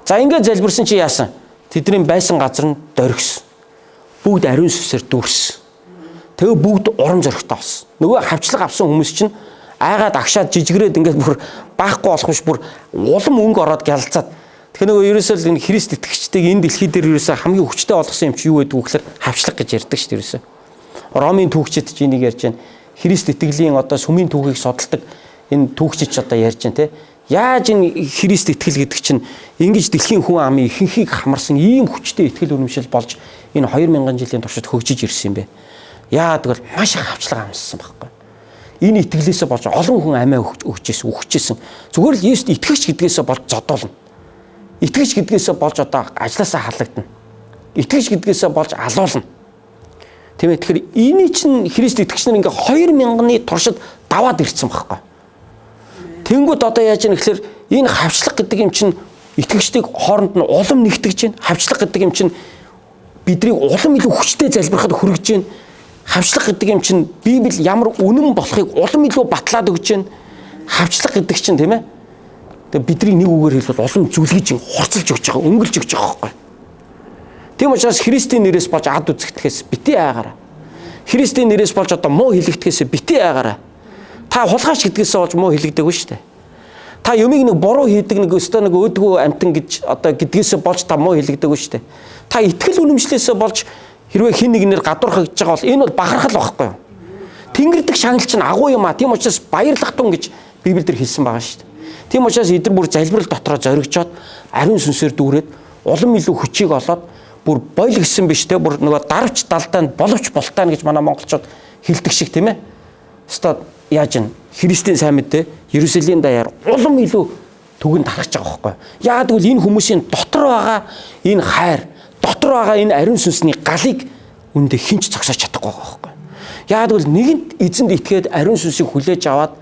За ингээд залбирсан чи яасан? Тэдний байсан газар нь дөргсөн. Бүгд ариун сүсээр дүүрсэн. Тэгээ бүгд урам зоригтой болсон. Нөгөө хавчлаг авсан хүмүүс чинь айгаад агшаад жижигрээд ингээд бүр баахгүй болох биш бүр улам өнгө ороод гялцаад. Тэгэхээр нөгөө ерөөсөө энэ Христ итгэгчдийг энэ дэлхий дээр ерөөсөө хамгийн хүчтэй болгосон юм чи юу гэдэг вэ гэхээр хавчлаг гэж ярьдаг шүү дээ ерөөсөө. Ромын түүхчид ч энийг ярьж байна. Христ итгэлийн одоо сүмийн түүхийг судалдаг энэ түүхчид ч одоо ярьж байна те. Яаж энэ Христ итгэл гэдэг чинь ингэж дэлхийн хүн амын ихэнхийг хамарсан ийм хүчтэй итгэл үнэмшил болж энэ 2000 жилийн туршид хөгжиж ирсэн юм бэ. Яа тэгвэл маш их хавчлага амссан байхгүй. Энэ итгэлээсээ болж олон хүн амиа өгчээсэн. Зүгээр л Есүст итгэгч гэдгээсээ болж зодуулна. Итгэгч гэдгээсээ болж одоо ажлаасаа халагдана. Итгэгч гэдгээсээ болж алуулна. Тийм ээ. Тэгэхээр энэ чинь Христ итгэгч нар ингээ 2000-ны туршид даваад ирсэн байхгүй. Тэнгүүд одоо яаж яах вэ гэхээр энэ хавчлага гэдэг юм чинь итгэгчдийг хооронд нь улам нэгтгэж байна. Хавчлага гэдэг юм чинь биднийг улам илүү хүчтэй залбирахад хүргэж байна. Хавчлага гэдэг юм чинь Библи ямар үнэн болохыг улам илүү батлаад өгч байна. Хавчлага гэдэг чинь тийм ээ. Тэгээ бидний нэг үгээр хэлбэл улам зүлгэж хурцлж өгч байгаа, өнгөлж өгч байгаа байхгүй. Тийм учраас Христийн нэрээс болж ад үзэгдэхээс битээ айгаарай. Христийн нэрээс болж одоо муу хэлэгдэхээс битээ айгаарай. Та хулгайч гэдгээсээ болж муу хэлэгдэггүй шүү дээ. Та юмыг нэг буруу хийдэг нэг өстөө нэг өөдгөө амтан гэж одоо гэдгээсээ болж та муу хэлэгдэггүй шүү дээ. Та итгэл үнэмшлээсээ болж хэрвээ хин нэгнээр гадуурхаж байгаа бол энэ бол бахархал байхгүй юу? Тэнгэрдэг шагнал чинь агуу юм а. Тийм учраас баярлах тун гэж Библиэлд хэлсэн байгаа шүү дээ. Тийм учраас эдгээр бүр залбирал дотроо зоригжоод ариун сүнсээр дүүрээд улам илүү хүчийг олоод бүр бойл гисэн биш те бүр нөгөө дарвч далдаанд боловч болтаа гэж манай монголчууд хэлдэг шиг тийм ээ. Өстөө яаж ин Христийн сайн мэдээ Ерүсалийн даяар улам илүү түгэн тархаж байгаа байхгүй. Яагаад гэвэл энэ хүмүүсийн дотор байгаа энэ хайр, дотор байгаа энэ ариун сүнсний галыг үндэ хинч зогсоож чадахгүй байгаа байхгүй. Яагаад гэвэл нэгэнт эзэнд итгээд ариун сүнсийг хүлээж аваад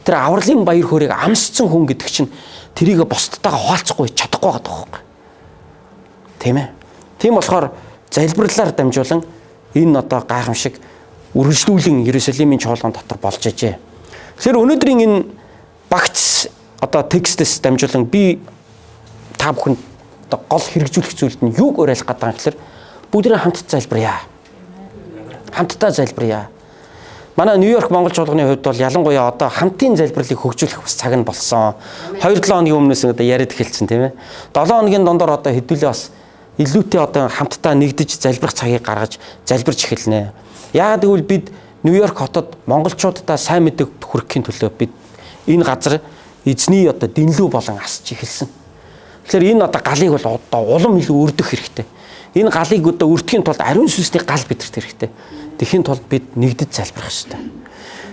тэр авралын баяр хөөргийг амсцсан хүн гэдэг чинь тэрийг бусдтайгаа хуваалцахгүй чадахгүй байгаа байхгүй. Тийм ээ. Тийм болохоор залбирлаар дамжуулан энэ одоо гайхамшиг үргэлжлүүлэн Ерүсалимийн чуулган дотор болж ажээ. Тэгэхээр өнөөдрийн энэ багц одоо текстээс дамжуулан би та бүхэнд одоо гол хэрэгжүүлэх зүйлд нь юуг уриалах гэдэг юм гэхээр бүгдээ хамт залбирая. Хамтдаа залбирая. Манай Нью-Йорк Монгол чуулганы хувьд бол ялангуяа одоо хамтын залбирлыг хөгжүүлэх бас цаг нь болсон. 2-7 хоногийн өмнөөс одоо яриад эхэлсэн тийм ээ. 7 хоногийн дондор одоо хэдүүлээ бас илүүтэй одоо хамтдаа нэгдэж залбирах цагийг гаргаж залбирч эхэлнэ. Яагаад гэвэл бид Нью-Йорк хотод монголчуудаа сайн мэдээг хүргэхийн төлөө бид энэ газар эзний одоо дэнлүү болон асч эхэлсэн. Тэгэхээр энэ одоо галыг бол одоо улам илүү өрдөх хэрэгтэй. Энэ галыг одоо өртөхийн тулд ариун сүнсний гал бидэрт хэрэгтэй. Тэхийн тулд бид нэгдэж залбирах ёстой.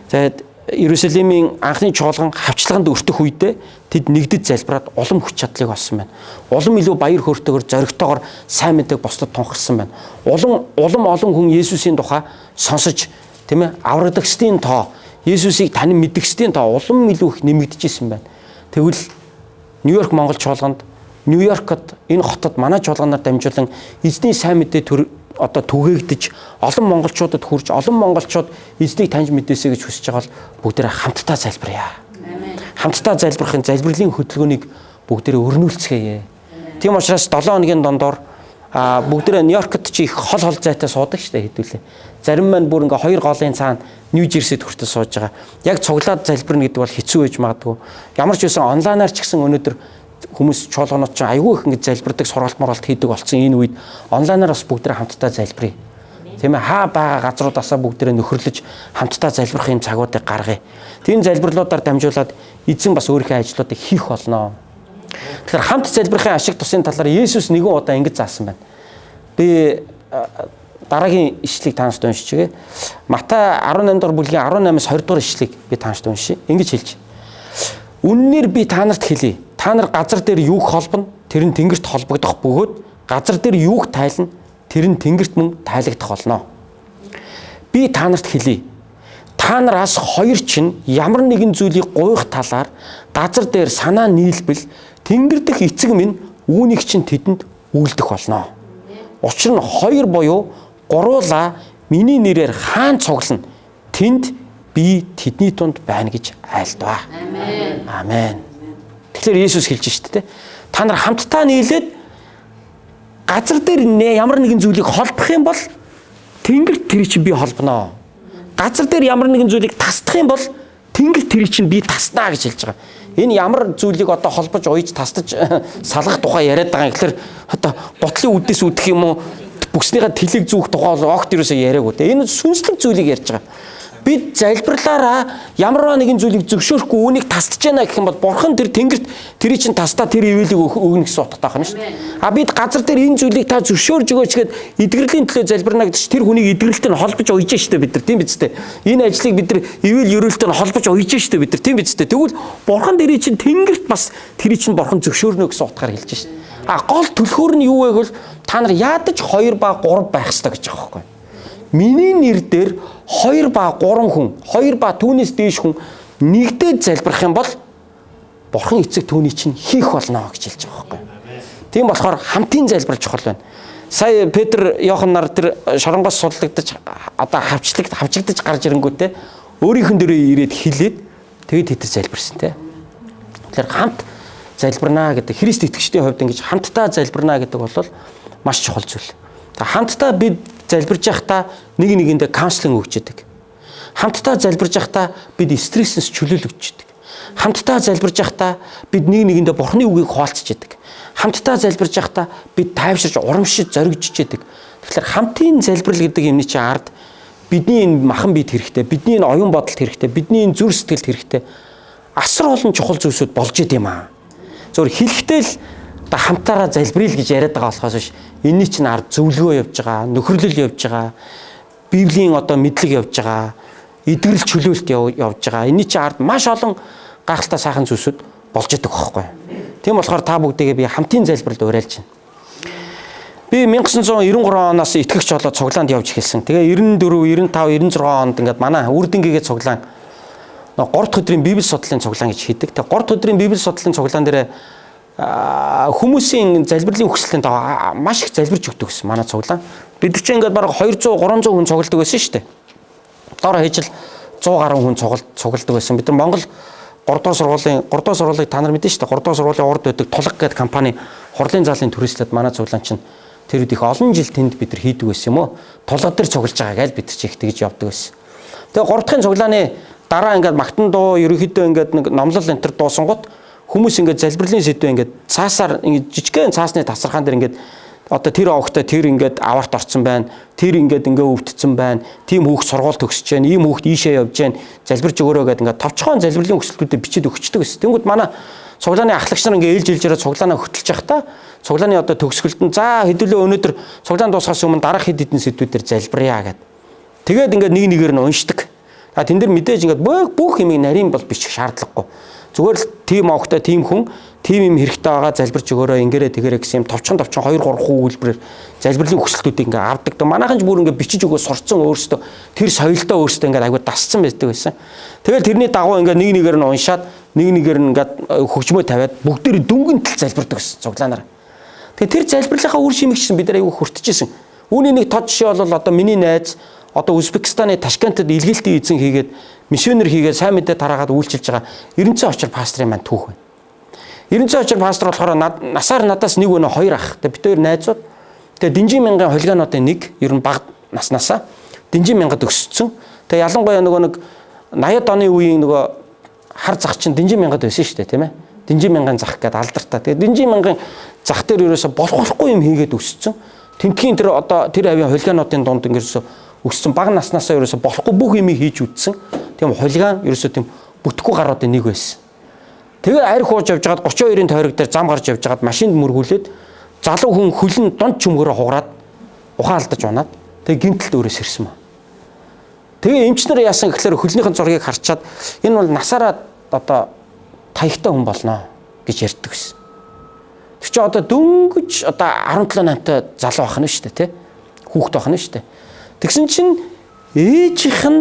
За Ерүсалимийн анхны чуулган хавчлаганд өртөх үедээ тэд нэгдэж залбираад улам хүч чадлыг олсон байна. Улам илүү баяр хөөртэйгээр зоригтойгоор сайн мэдээг бусдад тунхарсан байна. Улам олон хүн Есүсийн тухай сонсож тийм ээ аврагдагчдын тоо, Есүсийг танин мэдгчдийн тоо улам илүү их нэмэгдэжсэн байна. Тэгвэл Нью-Йорк Монгол чуулганд Нью-Йоркод энэ хотод манай чуулганаар дамжуулан эзний сайн мэдээ одоо түгээгдэж олон монголчуудад хүрч олон монголчууд эзнийг таньж мэдээсэй гэж хүсэж байгаа бол бүгдээрээ хамтдаа залбирая. Хамтдаа залбирахын залбирлын хөдөлгөөнийг бүгдээрээ өрнүүлцгээе. Тийм учраас 7 хоногийн дондор бүгдээрээ Нью-Йоркод чи их хол зайтай суудаг штэ хэдүүлээ. Зарим маань бүр ингээ 2 голын цаана Нью-Жерсид хүртэл сууж байгаа. Яг цуглаад залбирна гэдэг бол хэцүү байж магадгүй. Ямар ч байсан онлайнаар ч гэсэн өнөөдөр хүмүүс чуулганууд ч айгүй их ингэж залбирдаг сургалт моралт хийдэг болсон энэ үед онлайнаар бас бүгдээ хамтдаа залбирая. Тийм ээ хаа байгаа газруудаасаа бүгдээ нөхөрлөж хамтдаа залбирахын цагуудыг гаргая. Тийм залбирлуудаар дамжуулаад эзэн бас өөрийнхөө ажлуудыг хийх болно. Тэгэхээр хамт залбирахын ашиг тусын талаар Есүс нэгэн удаа ингэж заасан байна. Би дараагийн ишлэгийг таанч уншчихъя. Матай 18 дугаар бүлгийн 18-аас 20 дугаар ишлэгийг би таанч уншия. Ингэж хэлж. Үннээр би та нарт хэлье. Та нар газар дээр юуг холбоно, тэр нь тэнгэрт холбогдох бөгөөд газар дээр юуг тайлна, тэр нь тэнгэрт мөн тайлагдах болно. Би та нарт хэлье. Та нараас хоёр чинь ямар нэгэн зүйлийг гуйх талаар газар дээр санаа нийлбэл тэнгэр дэх эцэг минь үүнийг чинь тэдэнд үйлдэх болно. Учир нь хоёр буюу гуруула миний нэрээр хаан цуглана. Тэнд би тэдний тунд байна гэж айлдваа. Амен. Тэгэхээр Есүс хэлж шүү дээ. Та нар хамтдаа нийлээд газар дээр ямар нэгэн зүйлийг холбох юм бол тэнгэрт тэр чинь би холбоно. Газар дээр ямар нэгэн зүйлийг тасдах юм бол тэнгэрт тэр чинь би таснаа гэж хэлж байгаа. Энэ ямар зүйлийг одоо холбож уйж тасдаж салгах тухай яриад байгаа юм. Тэгэхээр одоо ботлын үдээс үдэх юм уу бүкснийхээ тэлэг зүүх тухай огт ерөөсөө яриаггүй. Энэ сүнслэг зүйлийг ярьж байгаа. Бид залбирлаараа ямар нэгэн зүйлийг зөвшөөрөхгүй үүнийг тасдаж байна гэх юм бол бурхан тэр тэнгэрт тэрий чинь тастаа тэр ивэлийг өгнө гэсэн утгатай байна шүү дээ. А бид газар дээр энэ зүйлийг та зөвшөөрж өгөөч гэхэд эдгэрлийн төлөө залбирна гэж тэр хүнийг эдгэрэлтэй нь холбож уйж штэ бид нар тийм биз дээ. Энэ ажлыг бид нар ивэл ерөөлтэй нь холбож уйж штэ бид нар тийм биз дээ. Тэгвэл бурхан тэрий чинь тэнгэрт бас тэрий чинь бурхан зөвшөөрнө гэсэн утгаар хэлж штэ. А гол төлхөөр нь юу вэ гэвэл та нар яадаж 2 ба 3 байх ёстой гэж байгаа байхгүй. Миний нэр дээр 2 ба 3 хүн, 2 ба түүнээс дээш хүн нэгдээд залбирах юм бол Бурхан эцэг түүний чинь хийх болно гэж хэлж байгаа байхгүй. Тийм болохоор хамтын залбир чухал байна. Сая Петр Иоханнаар тэр шоронгоос судлагдаж одоо хавчигдаж гарч ирэнгүүтээ өөрийнх нь дөрөө ирээд хэлээд тэгээд хитэр залбирсан те. Тэгэхээр хамт залбирнаа гэдэг Христ итгэгчдийн хувьд ингэж хамтдаа залбирнаа гэдэг бол маш чухал зүйл. Хамтдаа бид залбирж байхдаа нэг нэгэндээ каунслинг өгч идэг. Хамтдаа залбирж байхдаа бид стрессээс чөлөөлөгдөж идэг. Хамтдаа залбирж байхдаа бид нэг нэгэндээ Бурхны үгийг хуваалцж идэг. Хамтдаа залбирж байхдаа бид тайвширч урамшиж зоригжж идэг. Тэгэхээр хамтын залбирал гэдэг юмны чинь ард бидний энэ махан биед хэрэгтэй, бидний энэ оюун бодолд хэрэгтэй, бидний энэ зүрх сэтгэлд хэрэгтэй асар олон чухал зүйлсүүд болж идэм аа. Зөвхөн хэлэхдээ л одоо хамтаараа залбирая л гэж яриад байгаа болохоос биш энэний чинь ард зөвлөгөө явж байгаа, нөхөрлөл явж байгаа, Библийн одоо мэдлэг явж байгаа, эдгэрэл чөлөөлт явж байгаа. Энэний чинь ард маш олон гайхалтай сайхан зүйлсүүд болж идэг байхгүй. Тийм болохоор та бүгдээ би хамтын залбиралд уриалж байна. Би 1993 оноос итгэгч болоод цуглаанд явж эхэлсэн. Тэгээ 94, 95, 96 онд ингээд манай үрдэнгээгээ цуглаан 3 дахь өдрийн библи судлалын цуглаан гэж хийдэг. Тэгээ 3 дахь өдрийн библи судлалын цуглаан дээр хүмүүсийн залбирлын хүслэлтэнд маш их залбирч өгдөг гэсэн манай цуглаан. Бид чинь ингээд бараг 200, 300 хүн цугладаг байсан шүү дээ. Доор хажил 100 гаруй хүн цугладаг байсан. Бид нар Монгол 3 дугаар сургуулийг та нар мэдэн шүү дээ. 3 дугаар сургуулийн урд байдаг Тулга гэдэг компани хурлын заалын түрээслээд манай цуглаан чинь тэр их олон жил тэнд бид нар хийдэг байсан юм уу? Тулга дээр цуглаж байгаа гэж бид нар ч их тэгж явдаг байсан. Тэгээ 3 дахь цуглааны дараа ингээд магтан дуу ерөнхийдөө ингээд нэг номлол энтер дуусангууд хүмүүс ингээд залбирлын сэдвээ ингээд цаасаар ингээд жижигхэн цаасны тасархаан дээр ингээд одоо тэр овогтой тэр ингээд аварт орцсон байна. Тэр ингээд өвдцэн байна. Тим хүүхд сургууль төгсөж байна. Ийм хүүхд ийшээ явж байна. Залбирч өгөөрэй гэдэг ингээд товчхон залбирлын хүсэлтүүдэд бичиж өгчдөг гэсэн. Тэнгүүд манай цуглааны ахлагч нар ингээд ээлж ирээ цуглаанаа хөтөлж явахдаа цуглааны одоо төгсгөлтөнд за хэдүүлээ өнөөдөр цуглаан дуусахаас өмнө дараах хэд хэдэн сэдвүүдээр залбирая гэдэг. Тэгээд ингээд нэг нэгээр нь уншдаг. Тэн дээр мэдээж ингээд бүх юмыг нарийн бол бичих шаардлагагүй. Зүгээр л тим овогтой тим хүн тим юм хэрэгтэй байгаа залбирч өгөөрэй ингэрээ тэгэрэй гэсэн юм товчхон 2 3 үйлбэрээр залбирлын хүсэлтүүдийг ингээд авдаг. Манайхан ч бүр ингээд бичиж өгөө сурцсан өөрсдөө тэр соёлдоо өөрсдөө ингээд аягүй дасцсан байдаг байсан. Тэгэл тэрний дагуу ингээд нэг нэгээр нь уншаад нэг нэгээр нь ингээд хөгжмөө тавиад бүгдээр дүнгэнтэл залбирдаг гэсэн цуглаанаар. Тэгээ тэр залбирлынхаа үр шимийг чинь бид нар аягүй хүртэжсэн. Үүний нэг тод жишээ бол одоо миний найз одоо Узбекистаны Ташкентад илгээлтийн эзэн хийгээд миссионер хийгээд сайн мэдээ тараагаад үйлчилж байгаа Эренцэн очир пастрын маань түүх байна. Эренцэн очир пастор болохоор насаар надаас нэг өнөө 2 ах. Тэгээ бид хоёр найзууд. Тэгээ Динжин мянган холгиануудын нэг ер нь бага наснасаа Динжин мянгад өссөн. Тэгээ ялангуяа нөгөө нэг 80-ад оны үеийн нөгөө хар зах чинь Динжин мянгад байсан шүү дээ, тийм ээ. Динжин мянган зах гэдэг алдартай. Тэгээ Динжин мянган зах дээр ерөөсө болохгүй юм хийгээд өссөн. Тэнхийн тэр одоо тэр авийн холгиануудын дунд ингээрсө өссөн бага наснаасаа ерөөсө болохгүй бүх юмыг хийж үтсэн. Тийм холгиан ерөөсө тийм бүтэхгүй гаруудын нэг байсан. Тэгээ арх хууж явж байгаад 32-ын тойрог дээр зам гарч явж байгаад машинд мөргүүлээд залуу хүн хөлн дунд чөмгөрөө хугараад ухаан алдаж унаад тэгээ гинтэлд өрөөс ирсэн маа. Тэгээ эмчнэр яасан гэхлээр хөлнийхэн зургийг харчаад энэ бол насаараа одоо таягтай хүн болно гэж ярьдаг гэсэн. Тэр чи одоо дөнгөж одоо 17-8-тай залуу байх нь шүү дээ, тий? Хүүхэд байх нь шүү дээ. Тэгсэн чинь ээжийнх нь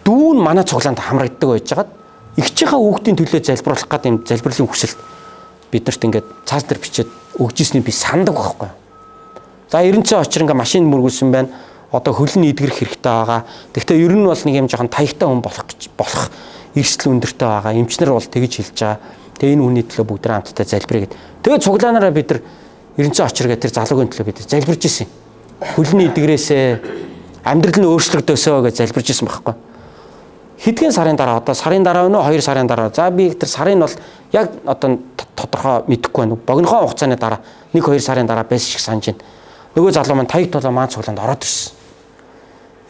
дүүн манай цуглаанд хамрагддаг байжгаад игчийнхаа хүүхдийн төлөө залбируулах гэдэг юм залбирлын хүсэлт биднэрт ингээд цаас дээр бичээд өгжсэнийг би сандаг байхгүй. За Эренцэн очир ингээд машин мөргүүлсэн байна. Одоо хөлн идгэрэх хэрэгтэй байгаа. Гэхдээ ер нь бол нэг юм жоохон таягтай хүн болох эрсдэл өндөртэй байгаа. Эмчнэр бол тэгж хэлж байгаа. Тэгээ энэ хүний төлөө бүгд хамтдаа залбирая гэд. Тэгээ цуглаанаараа бид нар Эренцэн очир гэдэг тэр залуугийн төлөө бид залбирж ирсэн. Хөлний идгэрээсээ амьдрал нь өөрчлөгдөөсөө гэж залбирж ирсэн байхгүй. Хэдхэн сарын дараа одоо сарын дараа өнөө 2 сарын дараа за би тэр сарын бол яг одоо тодорхой мэдэхгүй байна. Богинохон хугацааны дараа 1-2 сарын дараа байсан шиг санаж байна. Нөгөө залуу маань таяг толоо маань цуглаанд ороод ирсэн.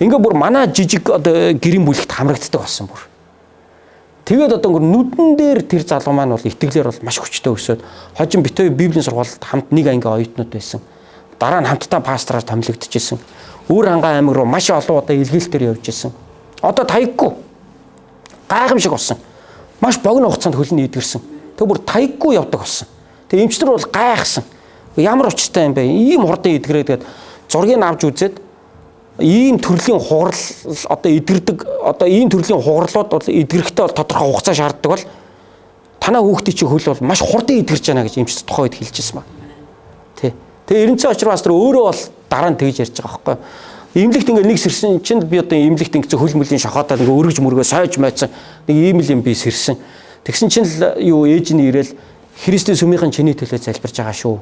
Ингээ бүр манай жижиг одоо гэрийн бүлэгт хамрагддаг болсон бүр. Тэгээд одоо нүдэн дээр тэр залуу маань бол итгэлээр бол маш хүчтэй өсөөд хожим битүү библийн сургуульд хамт нэг анги оюутнууд байсан. Дараа нь хамтдаа пастораар томилогдчихсэн. Өөр хангаа аймаг руу маш олон удаа илгээлтээр явж исэн. Одоо таяггүй гайхамшиг болсон. Маш богино хугацаанд хөлний идгэрсэн. Тэг бүр таяггүй явдаг болсон. Тэг эмчнэр бол гайхсан. Ямар учиртай юм бэ? Ийм хурдан идгэрээд зургийг авч үзээд ийм төрлийн хугарал одоо идгэрдэг одоо ийм төрлийн хугарлууд бол идгэрэхдээ бол тодорхой хугацаа шаарддаг бол танаа хүүхдийн чинь хөл бол маш хурдан идгэрч байна гэж эмчс тухайн үед хэлчихсэн ба. Тэ. Тэгээ Эренцээ очир пастор өөрөө бол дараа нь тэгж ярьж байгаа байхгүй. Имлэгт ингээ нэг сэрсэн чинь би одоо имлэгт ингээ хөл мөлийн шохоодоо ингээ өргөж мөргөө сойж майцсан нэг ийм л юм би сэрсэн. Тэгсэн чинь л юу ээж нь ирээл Христийн сүмийнхэн чиний төлөө залбирж байгаа шүү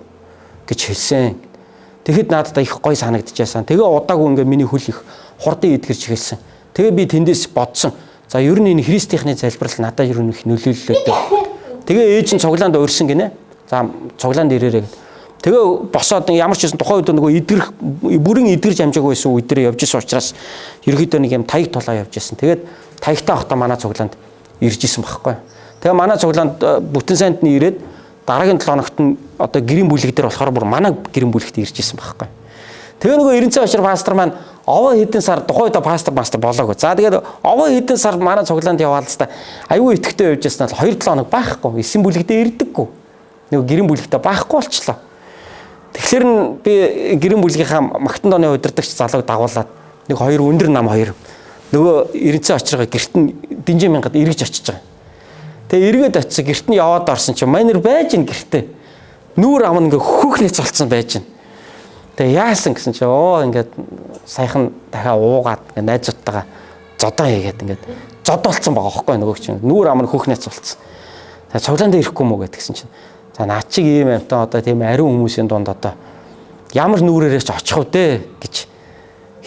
гэж хэлсэн. Тэгэхэд надад их гой санагдчихсан. Тэгээ удаагүй ингээ миний хөл их хурдан идгэрч хэлсэн. Тэгээ би тэндээс бодсон. За ер нь энэ Христийнхний залбирал надад ер нь их нөлөөллөө дээ. Тэгээ ээж нь цуглаанд урьсан гинэ. За цуглаанд ирээрээ. Тэгээ босоод ямар ч юм тухайн үед нөгөө идгэрх бүрэн идгэрж амжаагүй байсан үедээ явж исэн учраас ерөөдөө нэг юм таяг толоо явж исэн. Тэгээд таягтай ахта манай цуглаанд ирж исэн байхгүй. Тэгээ манай цуглаанд бүтэн сайнд нь ирээд дараагийн 7 хоногт нь одоо гэрийн бүлэг дээр болохоор бүр манай гэрийн бүлэгт ирж исэн байхгүй. Тэгээ нөгөө Эренцээ очир пастор маань овоо хэдэн сар тухайн үед пастор болоогүй. За тэгээд овоо хэдэн сар манай цуглаанд яваал л та аюу итгэвтэй явж яснаа л 2-7 хоног байхгүй. Эсийн бүлэгтээ ирдэггүй. Нөгөө гэрийн бүлэгтээ байхгүй болчлоо. Тэгэхээр би гэрийн бүлгийнхаа магтан дооны удирдагч залууг дагуулад нэг 2 өндөр нам 2 нөгөө Эренцээ очиргаа гэрт нь Динжин мянгад эргэж очиж байгаа. Тэгээ эргээд очиж гэрт нь яваад орсон чинь манер байж ин гэртээ нүүр ам ингээ хөхнэц болцсон байж ин. Тэгээ яасан гэсэн чи ингээд саяхан дахиад уугаад ингээ найзуудтайгаа зодоо хийгээд ингээд зодолцсон байгаа хөөхгүй нөгөө чинь нүүр ам нь хөхнэц болцсон. Тэгээ цуглаанд ирэхгүй мүү гэдгсэн чинь за наа чиг ийм амтан одоо тийм ариун хүмүүсийн дунд одоо ямар нүрээрээ ч очих вэ гэж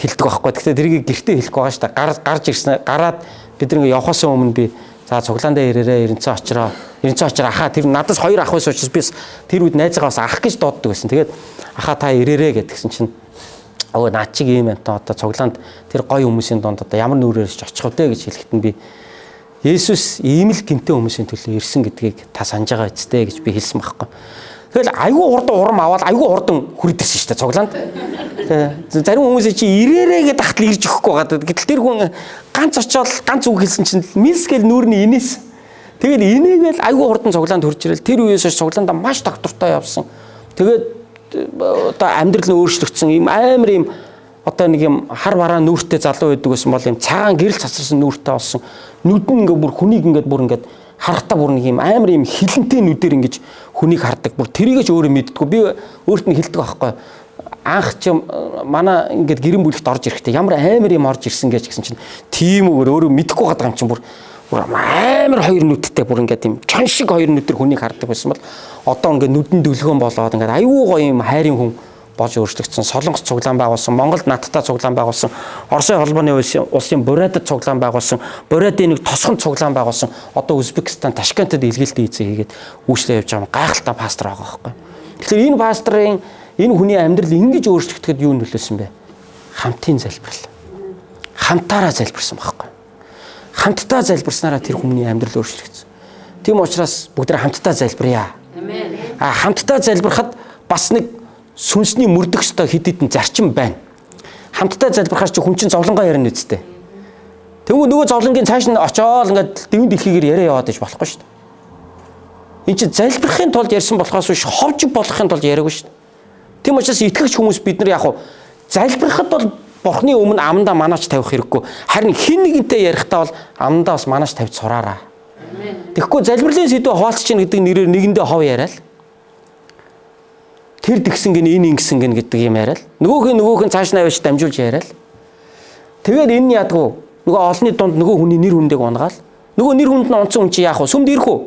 хэлдэг байхгүй. Гэхдээ тэрийг гэртээ хэлэхгүй байгаа шүү дээ. Гарч ирсэн гараад бид нэг явахаас өмнө би за цуглаандаа ирээрээ Эренцээ очроо ахаа тэр надаас 2 ах байсан учраас би тэр үед найзгаа бас ах гэж дууддаг байсан. Тэгээд ахаа та ирээрээ гэдгсэн чинь өө наа чиг ийм амтан одоо цуглаанд тэр гоё хүмүүсийн дунд одоо ямар нүрээрээ ч очих вэ гэж хэлэхэд нь би Есүс ийм л гэмтэн хүмүүсийн төлөө ирсэн гэдгийг та санаж байгаа үсттэй гэж би хэлсэн байхгүй. Тэгэл айгүй хурдан урам аваад айгүй хурдан хүрдэгсэн шүү дээ цуглаанд. Тэгээ зарим хүмүүс чи ирээрээ гэдээ хатал ирж өгөхгүй байгаа. Гэтэл тэр хүн ганц очиод ганц үг хэлсэн чинь мисгэл нүүрний инээс. Тэгээд инээгээл айгүй хурдан цуглаанд хурж ирэл тэр үеэс цуглаандаа маш доктортой явсан. Тэгээд одоо амьдрал нь өөрчлөгдсөн ийм амар ийм одоо нэг юм хар бараа нүүртэй залуу байдаг гэсэн бол юм цагаан гэрэл цацрсан нүүртэй болсон. Нүд нь ингээ бүр хүнийг ингээ бүр ингээ харахтаа бүр нэг юм амар юм хилэнтэй нүдээр ингээ хүнийг хардаг. Бүр тэрийгэж өөрөө мэддэггүй. Би өөрт нь хэлдэг байхгүй. Анх ч манай ингээ гэрэн бүлэгт орж ирэхдээ ямар амар юм орж ирсэн гэж гэсэн чинь тийм өөрөө мэдэхгүй байгаа юм чинь бүр амар хоёр нүдтэй бүр ингээ тийм чон шиг хоёр нүдээр хүнийг хардаг байсан бол одоо ингээ нүдэн дөлгөөн болоод ингээ аюу гоё юм хайрын хүн болж өөрчлөгдсөн. Солонгос цуглаан байгуулсан, Монголд надтай цуглаан байгуулсан, Оросын холбооны улсын Буриадад цуглаан байгуулсан, Буриадын нэг тосгон цуглаан байгуулсан. Одоо Узбекистан Ташкентад илгээлтийн эзэн хийгээд үйлчлээ явж байгаа гайхалтай пастор байгаа байхгүй. Тэгэхээр энэ пастрын энэ хүний амьдрал ингэж өөрчлөгдөхэд юу нөлөөсөн бэ? Хамтын залбирал. Хамтаараа залбирсан байхгүй. Хамтдаа залбирснараа тэр хүний амьдрал өөрчлөгдсөн. Тийм учраас бүгд хамтдаа залбирая. Амен. Хамтдаа залбирахад бас нэг сүнсний мөрдөх ёстой хэд хэдэн зарчим байна. Хамтдаа залбирахаар чи хүн чинь зовлонгоо ярина үсттэй. Тэгвэл нөгөө зовлонгийн цааш нь очоод ингээд дэвэн дэлхийгээр яриа яваад иж болохгүй шүү дээ. Энд чи залбирахын тулд ярьсан болохоос биш ховж болохын тулд яриаггүй шүү дээ. Тийм учраас итгэгч хүмүүс бид нар яг хав залбирахад бол Бурхны өмнө амандаа манаач тавих хэрэггүй. Харин хин нэгэнтэй ярихдаа бол амандаа бас манаач тавьж сураараа. Тэгэхгүй залбирлын сэдвээ хуваалцж чинь гэдэг нэрээр нэгэндээ хов яриад тэр тэгсэн гин энэ ингэсэн гин гэдэг юм яриад нөгөөх нь цааш нь аваач дамжуулж яриад тэгээд энэ нь ядгүй нөгөө олонний дунд нөгөө хүний нэр хүндээг унгаал нөгөө нэр хүнд нь онцсон хүн чи яах вэ сүмд ирэх үү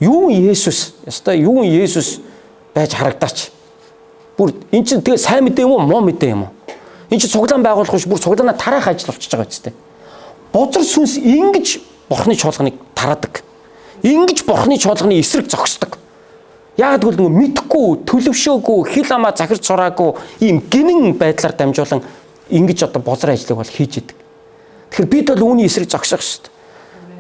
юу Есүс ястай юу Есүс байж харагдаач бүр эн чинь тэгээ сайн мэдээ юм уу муу мэдээ юм уу эн чинь цуглаан байгуулах биш бүр цуглаанаа тараах ажил болчихж байгаа үстэй бузар сүнс ингэж Бурхны чуулганыг тараадаг ингэж Бурхны чуулганы эсрэг зогсдог. Яг тэгвэл нөгөө мэдхгүй, төлөвшөөгүй, хил амаа захирч сураагүй ийм гинэн байдлаар дамжуулан ингэж одоо бузар ажлыг бол хийж идэг. Тэгэхээр бид бол үүний эсрэг зогсох шүү дээ.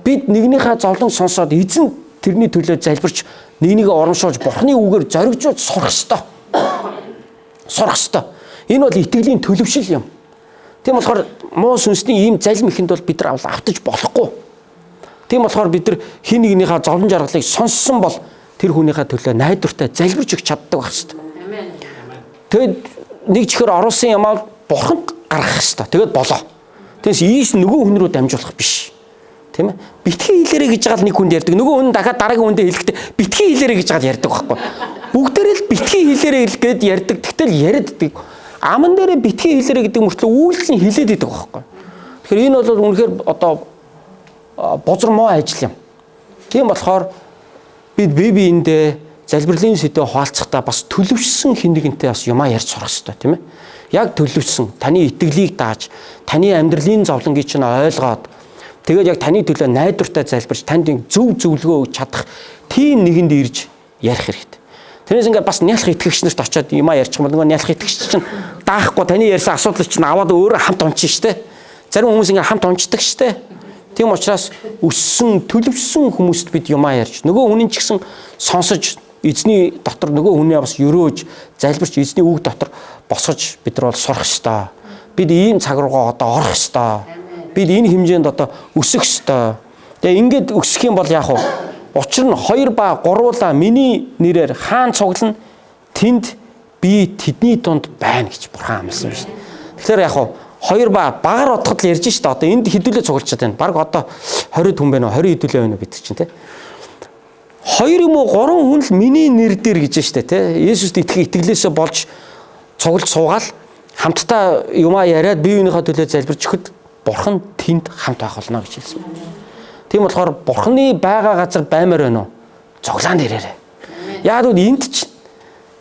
Бид нэгнийхээ зовлон сонсоод эзэн тэрний төлөө залбирч нэгнийг урамшуулж Бурхны үгээр зоригжуулж сурах ёстой. Сурах ёстой. Энэ бол итгэлийн төлөвшил юм. Тийм болохоор муу сүнсний ийм залим ихэнд бол бид нар автаж болохгүй. Тийм болохоор бид нар хин нэгнийхээ зовлон жаргалыг сонссон бол тэр хүнийхээ төлөө найдвартай залбирч өгч чаддаг байх шүү дээ. Тэгэд нэг чихэр оруулсан юм аа Бурханд гаргах шүү дээ. Тэгэд болоо. Тэгээс ийш нөгөө хүн рүү дамжуулах биш. Тийм ээ. Битгий хэлээрэй гэж байгаа л нэг хүнд ярьдаг. Нөгөө хүн дахиад дараагийн хүндээ хэлэхдээ битгий хэлээрэй гэж байгаа ярьдаг байхгүй. Бүгдээрээ л битгий хэлээрэй гэд ярьдаг. Тэгтэл яриаддаг. Аман дээрээ битгий хэлээрэй гэдэг мөртлөө үйлдэл нь хэлээд идэг байхгүй. Тэгэхээр энэ бол үнэхээр одоо бозор муу ажил юм. Тийм болохоор бид бие биендээ залбирлын сэдвээ хуваалцахдаа бас төлөвшсөн хин нэгэнтэй бас юмаа ярьж сурах хэрэгтэй тийм ээ. Яг төлөвшсөн таны итгэлийг дааж, таны амьдралын зовлонгийг чинь ойлгоод тэгээд яг таны төлөө найдвартай залбирч танд зөв зөвлөгөө өгч чадах тийм нэгэнд ирж ярих хэрэгтэй. Тэрнээс ингээд бас нялх итгэгч нарт очиод юмаа ярьчих юм бол нөгөө нялх итгэгч чинь даахгүй таны ярьсан асуудал чинь аваад өөрөө хамт унчин штэ. Зарим хүмүүс ингээд хамт унцдаг штэ. Тийм учраас өссөн, төлөвшсөн хүмүүст бид юмаа ярьж нөгөө үнэн ч гэсэн сонсож эзний дотор нөгөө хүнээ бас өрөөж залбирч эзний үг дотор босгож бид нар бол сурах ёстой. Бид ийм цаг руугаа одоо орох ёстой. Бид энэ хэмжээнд одоо өсөх ёстой. Тэгээ ингээд өсөх юм бол яах вэ? Учир нь 2 ба 3 миний нэрээр хаан цуглана тэнд би тэдний дунд байна гэж бурхан амласан биш. Тэгэхээр яах вэ? 2 ба багаар бодоход л ярьж штэ. Одоо энд хэдүүлээ цуглаж байна. Бараг одоо 20 хүн байна уу? 20 хэдүүлээ байна уу бид чинь те. 2 юм уу 3 хүн л миний нэр дээр гэж штэ те. Есүст итгэлээсээ болж цуглаж суугаал хамтдаа юмаа яриад бие биенийхээ төлөө залбирч өгөхөд бурхан тэнд хамт байх болно гэж хэлсэн. Тийм болохоор бурханы байгаа газар баймаар байна уу? Цуглаан дээрээ. Яг л энд ч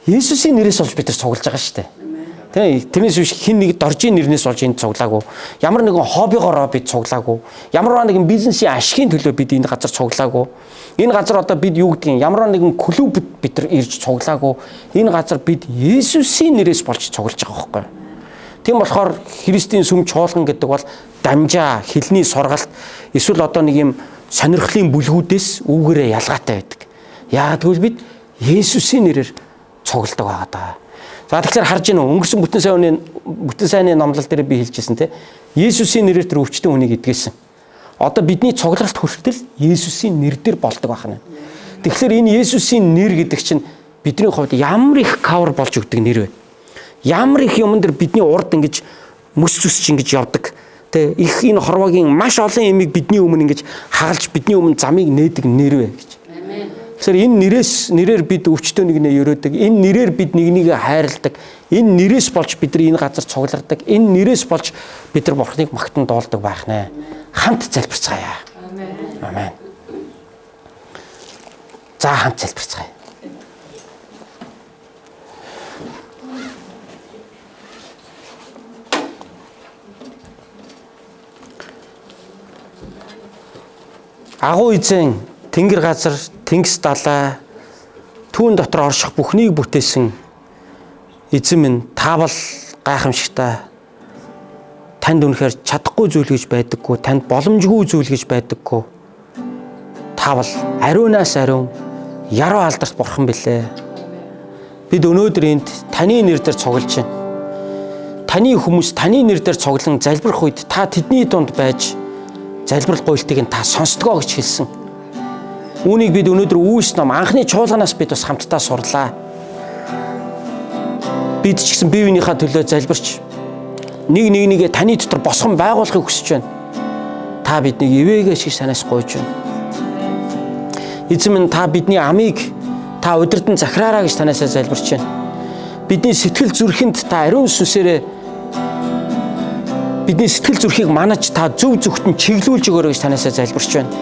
Есүсийн нэрээс болж бид нар цуглаж байгаа штэ. Тэрнээс биш хин нэг доржийн нэрнээс болж энд цуглаагүй. Ямар нэгэн хоббигоороо бид цуглаагүй. Ямар нэгэн бизнесийн ашигын төлөө бид энэ газар цуглаагүй. Энэ газар одоо бид юу гэдгийг ямар нэгэн клуб бид нар ирж цуглаагүй. Энэ газар бид Есүсийн нэрээс болж цуглаж байгаа байхгүй. Тийм болохоор Христийн сүм чуулган гэдэг бол дамжаа, хэлний сургалт эсвэл одоо нэг юм сонирхлын бүлгүүдээс үүгээрээ ялгаатай байдаг. Яагаад гэвэл бид Есүсийн нэрээр цугладаг байгаа даа. За тэгэхээр харж гинөө өнгөрсөн бүтэн сайнны номлол дээр би хэлжсэн те. Есүсийн нэрээр тэр өвчтөн хүнийг эдгээсэн. Одоо бидний цуглалт хүртэл Есүсийн нэрээр болдог байна. Тэгэхээр энэ Есүсийн нэр гэдэг чинь бидний хувьд ямар их кавер болж өгдөг нэр вэ? Ямар их юмн дээр бидний урд ингэж мөс зүсч ингэж явдаг. Тэ их энэ хорвогийн маш олон ямиг бидний өмнө ингэж хагалж бидний өмнө замыг нээдэг нэр вэ гэж. Тэгэхээр энэ нэрээр бид өвчтөнийг нэ өрөөдөг. Энэ нэрээр бид нэгнийг хайрладаг. Энэ нэрээс болж бид нар энэ газар цугладаг. Энэ нэрээс болж бид нар бурхныг магтан доолдог байх нэ. Хамт залбирцгаая. Амен. За хамт залбирцгаая. Агуу эзэн тэнгэр газар, тэнгис далай, түүн дотор орших бүхнийг бүтээсэн эзэн минь та бол гайхамшигтай. Танд үнэхээр чадахгүй зүйл гэж байдаггүй, танд боломжгүй зүйл гэж байдаггүй. Та бол ариунаас ариун, яруу алдарт бурхан билээ. Бид өнөөдөр энд таны нэр дээр цуглаж байна. Таны хүмүүс таны нэр дээр цуглан залбирх үед та тэдний дунд байж залбирал гуйлтыг нь та сонсдгоо гэж хэлсэн. Үүнийг бид өнөөдөр үүс ном анхны чуулганаас бид бас хамтдаа сурлаа. Бид ч гэсэн бие биенийхээ төлөө залбирч нэгээ таны дотор босгон байгуулахыг хүсэж байна. Та биднийг ивэгээ шиг санаас гуйж байна. Эзэн минь та бидний амийг та удирдан захираараа гэж танаасаа залбирч байна. Бидний сэтгэл зүрхэнд та ариун сүнсээрээ бидний сэтгэл зүрхийг манаж та зөв зөвхтөн чиглүүлж өгөөрэй гэж танаасаа залбирч байна.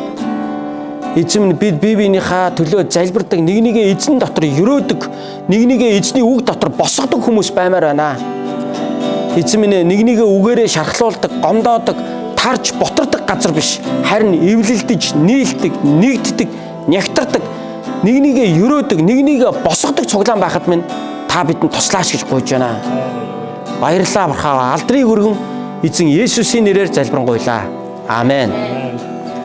Эзэн минь бид бие биенийхээ төлөө залбирдаг, нэгнийгээ эзэн дотор өрөөдөг, нэгнийгээ эзний үг дотор босгодог хүмүүс баймаар байна. Эзэн минь нэгнийгээ үгээрээ шархлуулдаг, гомдоодог, тарж ботардаг газар биш. Харин эвлэлдэж, нийлдэг, нэгддэг, нягтардаг, нэгнийгээ өрөөдөг, нэгнийгээ босгодог цуглаан байхад минь та бидэнд туслаач гэж гуйж байна. Баярлалаа бурхан, алдрыг өргөн эзэн Есүсийн нэрээр залбирanгуйлаа. Амен.